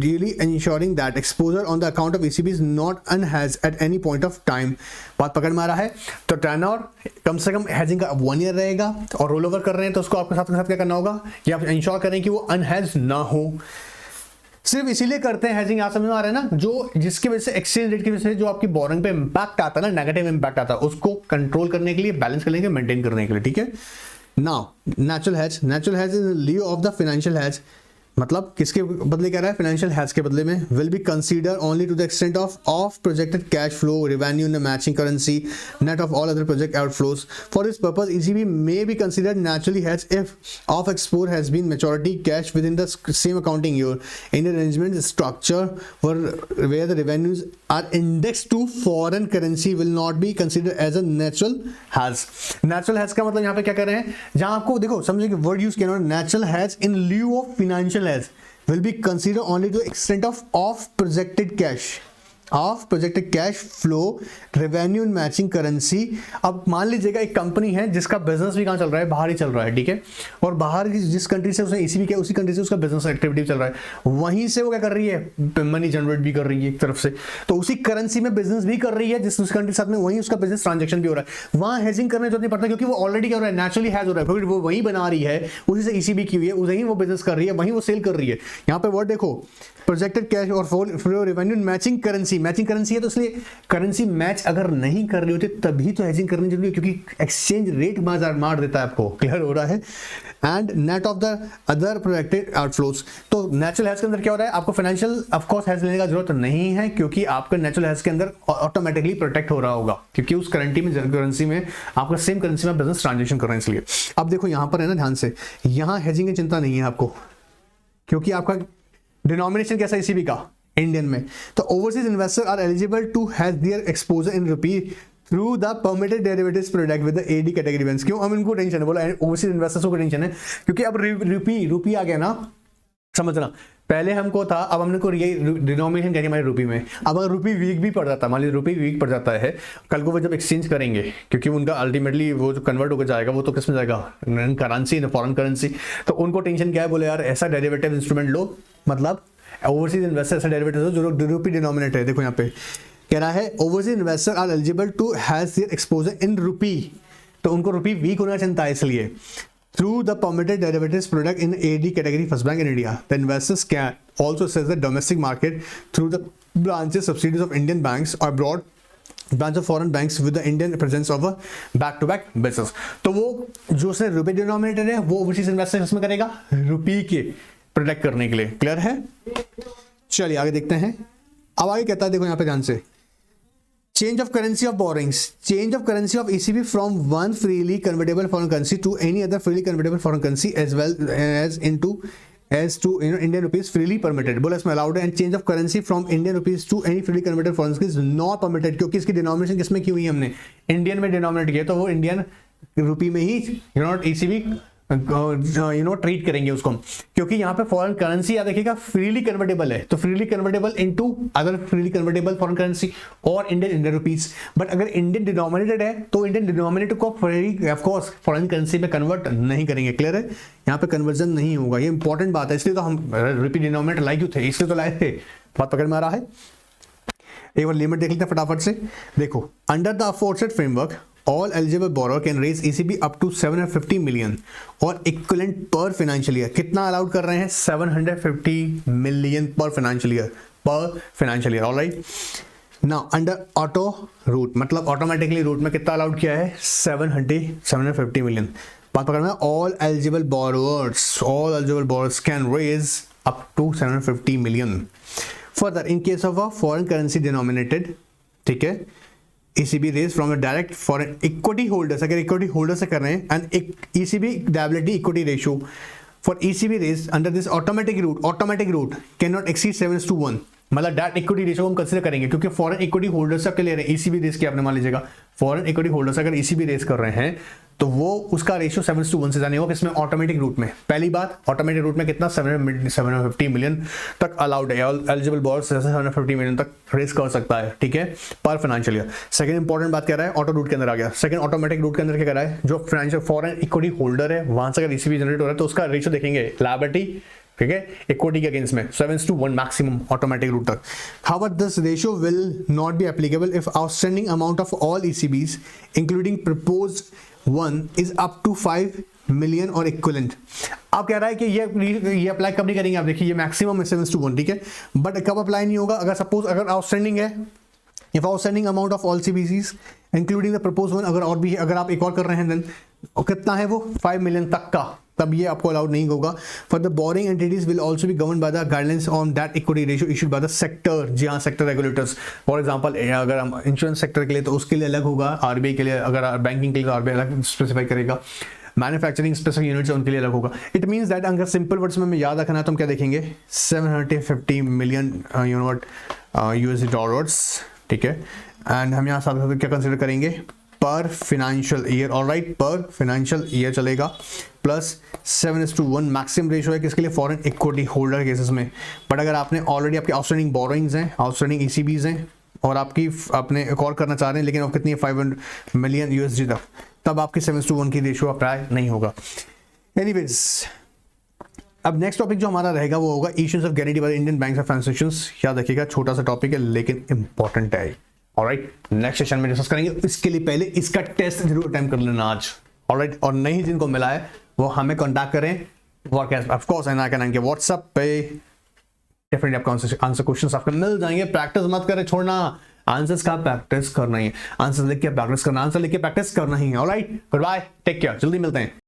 daily ensuring that exposure on the account of ECB is not unhedged at any point of time. बात पकड़ में आ रहा है? तो tenure कम से कम hedging का 1 year रहेगा, और रोल ओवर कर रहे हैं तो उसको आपके साथ क्या करना होगा, कि आप इंश्योर करें कि वो अनहेज ना हो. सिर्फ इसीलिए करते हैं हेजिंग, आप समझ में आ रहा है ना, जो जिसकी वजह से एक्सचेंज रेट की वजह से जो आपकी बोरिंग पे इंपैक्ट आता है ना, नेगेटिव इंपैक्ट आता है, उसको कंट्रोल करने के लिए, बैलेंस करने के लिए, मेंटेन करने के लिए. ठीक है. Now natural hedge, natural hedge is लिeu of the financial hedge, मतलब किसके बदले कह रहा है, फाइनेंशियल हेज के बदले में. Will be consider only to the extent of projected cash flow revenue in the matching currency net of all other project outflows. For this purpose ECB may be considered naturally hedged if of export has been maturity cash within the same accounting year in an arrangement structure where the revenues are indexed to foreign currency will not be considered as a natural hedge. Natural hedge का मतलब यहाँ पे क्या कर रहे हैं, जहाँ आपको देखो समझिए कि वर्ड यूज किया, natural hedge in lieu of financial hedge will be considered only to the extent of projected cash flow revenue in matching currency. अब मान लीजिएगा एक कंपनी है जिसका बिजनेस भी कहाँ चल रहा है, बाहर ही चल रहा है. ठीक है, और बाहर की जिस कंट्री से उसने ECB किया, उसी कंट्री से उसका बिजनेस एक्टिविटी चल रहा है, वहीं से वो क्या कर रही है, मनी जनरेट भी कर रही है एक तरफ से, तो उसी करेंसी में बिजनेस भी कर रही है जिस कंट्री के साथ में, वहीं उसका बिजनेस ट्रांजेक्शन भी हो रहा है. वहाँ हेजिंग करने जो नहीं पड़ता, क्योंकि वो ऑलरेडी क्या हो रहा है, नेचुरली हेज हो रहा है, क्योंकि वो वहीं बना रही है, उसी से ECB की हुई है, वहीं वो बिजनेस कर रही है, वहीं वो सेल कर रही है. यहाँ पे वर्ड देखो, प्रोजेक्टेड कैश और flow revenue matching currency. Matching currency है तो इसलिए करेंसी मैच अगर नहीं कर रही होती तभी तो हेजिंग करनी जरूरी है, क्योंकि एक्सचेंज रेट मार देता है आपको. क्लियर हो रहा है? And net of the other projected outflows. तो नेचुरल हेज के अंदर क्या हो रहा है, आपको फाइनेंशियल ऑफ कोर्स हेज लेने का जरूरत नहीं है, क्योंकि आपका नेचुरल हेज के अंदर ऑटोमेटिकली प्रोटेक्ट हो रहा होगा, क्योंकि उस करेंसी में आपका सेम करेंसी में बिजनेस ट्रांजेक्शन कर रहे हैं. इसलिए अब देखो यहाँ पर है ना, ध्यान से, यहाँ हेजिंग की चिंता नहीं है आपको, क्योंकि आपका डिनोमिनेशन कैसा ECB का, इंडियन में. तो overseas investor are eligible to hedge their exposure in rupee through the permitted derivatives product with the AD category banks. क्यों अब इनको टेंशन है, बोला ओवरसीज इन्वेस्टर्स को टेंशन है, क्योंकि अब रुपी आ गया ना, समझना. पहले हमको था, अब हमने को डिनोमिनेशन करी हमारे रुपी में. अब अगर रुपी वीक भी पड़ जाता है, मान लीजिए रुपी वीक पड़ जाता है, कल को वो जब एक्सचेंज करेंगे, क्योंकि उनका अल्टीमेटली वो जो कन्वर्ट होकर जाएगा वो तो किस में जाएगा, करेंसी, फॉरेन करेंसी. तो उनको टेंशन क्या है, बोले यार ऐसा डेरिवेटिव इंस्ट्रूमेंट लो, मतलब ओवरसीज इन्वेस्टर ऐसा डेरिवेटिव जो रूपी डिनोमिनेटेड है. देखो यहाँ पे कह रहा है overseas investor are eligible to hedge their exposure in rupee, तो उनको रुपी वीक होना चिंता है, इसलिए through the permitted derivatives product in AD category first bank in India. The investors can also access the domestic market through the branches subsidiaries of Indian banks or abroad branch of foreign banks with the Indian presence of a back-to-back business. तो वो जो उसने रुपए denominated है वो overseas investor इसमें करेगा रुपी के प्रोटेक्ट करने के लिए. क्लियर है? चलिए आगे देखते हैं. अब आगे कहता है, देखो यहाँ पे ध्यान से, Change of currency of borrowings. Change of currency of ECB from one freely convertible foreign currency to any other freely convertible foreign currency as well as to Indian rupees freely permitted. बोला इसमें allowed है. And change of currency from Indian rupees to any freely converted foreign currency is not permitted. क्योंकि इसकी denomination किसमें की हुई है हमने इंडियन में डिनोमिनेट किया, तो वो इंडियन रुपी में ही ECB ट्रीट करेंगे उसको, क्योंकि यहाँ पे फॉरेन करेंसी याद रखिएगा फ्रीली कन्वर्टेबल है, तो freely convertible into other freely convertible foreign currency और इंडियन रुपीस. बट अगर इंडियन डिनोमिनेटेड है तो इंडियन डिनोमिनेटेड को free of course foreign currency में कन्वर्ट नहीं करेंगे. क्लियर है, यहाँ पे कन्वर्जन नहीं होगा. ये इंपॉर्टेंट बात है, इसलिए तो हम रुपी डिनोमिनेटेड लाए क्यों थे, इसलिए तो लाए थे. बात पकड़ में आ रहा है. एक बार लिमिट देख लेते हैं फटाफट से. देखो, under the aforesaid framework all eligible borrower can raise ECB up to 750 million और equivalent per financial year. कितना अलाउड कर रहे हैं? 750 million per financial year. All right. Now under auto route, मतलब ऑटोमेटिकली रूट में कितना अलाउड किया है? 750 million. बात पकड़ में, all eligible borrowers can raise up to 750 million. Further, in case of a foreign currency denominated, ठीक है, ECB raise from a direct foreign equity holders, अगर equity holders से कर रहे हैं, and ECB liability equity ratio for ECB raise under this automatic route cannot exceed 7:1. मतलब direct equity ratio हम consider करेंगे, क्योंकि फॉरेन इक्विटी होल्डर्स आपके ले रहे हैं. ECB रेस किया आपने, मान लीजिएगा फॉरेन इक्विटी होल्डर्स अगर ECB रेस कर रहे हैं तो वो उसका रेशियो 7:1 से जाने होगा. इसमें ऑटोमेटिक रूट में. पहली बात, ऑटोमेटिक रूट में कितना 750 मिलियन तक अलाउड है. एलिजिबल बोर्ड 750 मिलियन तक रेस कर सकता है, ठीक है, पर फाइनेंशियल ईयर. सेकंड इंपॉर्टेंट बात कह रहा है, ऑटो रूट के अंदर आ गया. सेकंड ऑटोमेटिक रूट के अंदर क्या कर रहा है, जो फाइनेंशियल फॉरेन इक्विटी होल्डर है वहां से अगर ECB जनरेट हो रहा है तो उसका रेशियो देखेंगे लायबिलिटी, ठीक है, इक्विटी के अगेंस्ट में 7:1 मैक्सिमम ऑटोमेटिक रूट तक. However, this ratio will not be applicable if outstanding amount of all ECBs including proposed one is up to 5 million और इक्विवेलेंट. अब कह रहा है कि ये अप्लाई कब नहीं करेंगे. आप देखिए ये मैक्सिमम है 7:1, ठीक है, बट कब अप्लाई नहीं होगा, अगर सपोज अगर आउटस्टैंडिंग है, if outstanding amount of all CBCs including the propose one, अगर और भी है, अगर आप एक और कर रहे हैं देन कितना है वो 5 मिलियन तक का, तब ये आपको अलाउड नहीं होगा. For the borrowing entities will also be govern by the guidelines on debt equity ratio issued by the sector. जी हाँ, सेक्टर रेगुलेटर्स. फॉर एग्जांपल अगर हम इंश्योरेंस सेक्टर के लिए तो उसके लिए अलग होगा, RBI के लिए, अगर बैंकिंग के लिए तो RBI अलग स्पेसिफाई करेगा, मैन्युफैक्चरिंग स्पेसिफिक यूनिट्स उनके लिए अलग होगा. इट मीन्स दैट अगर सिंपल वर्ड्स में हमें याद रखना है तो हम क्या देखेंगे, 750 मिलियन USD डॉलर्स, ठीक है, एंड हम यहाँ साथ क्या कंसिडर करेंगे, पर फाइनेंशियल ईयर. ऑलराइट, पर फाइनेंशियल ईयर चलेगा, प्लस 7:1 मैक्सिमम रेशियो है किसके लिए, फॉरेन इक्विटी होल्डर केसेस में. बट अगर आपने ऑलरेडी आपके आउटस्टैंडिंग बोरोइंग्स हैं, आउटस्टैंडिंग ECBs हैं और आपने एक और करना चाह रहे हैं, लेकिन अब कितनी है 500 मिलियन USD तक, तब आपकी 7:1 की रेशियो अप्लाई नहीं होगा. एनीवेज, अब नेक्स्ट टॉपिक जो हमारा रहेगा वो होगा issues of guarantee bye Indian banks and finance institutions. याद रखिएगा, छोटा सा टॉपिक है लेकिन इंपॉर्टेंट है. ऑलराइट, नेक्स्ट सेशन में डिस्कस करेंगे. इसके लिए पहले इसका टेस्ट जरूर अटेम्प्ट कर लेना आज. ऑलराइट, और नहीं जिनको मिला है वो हमें कांटेक्ट करें ऑफ कोर्स के व्हाट्सएप पे. डेफिनेटली आपका आंसर क्वेश्चंस आपको मिल जाएंगे. प्रैक्टिस मत करें, छोड़ना. आंसर्स का प्रैक्टिस करना ही है, आंसर लिख के प्रैक्टिस करना, आंसर लिख के प्रैक्टिस करना ही है. Alright, goodbye, take care, जल्दी मिलते हैं.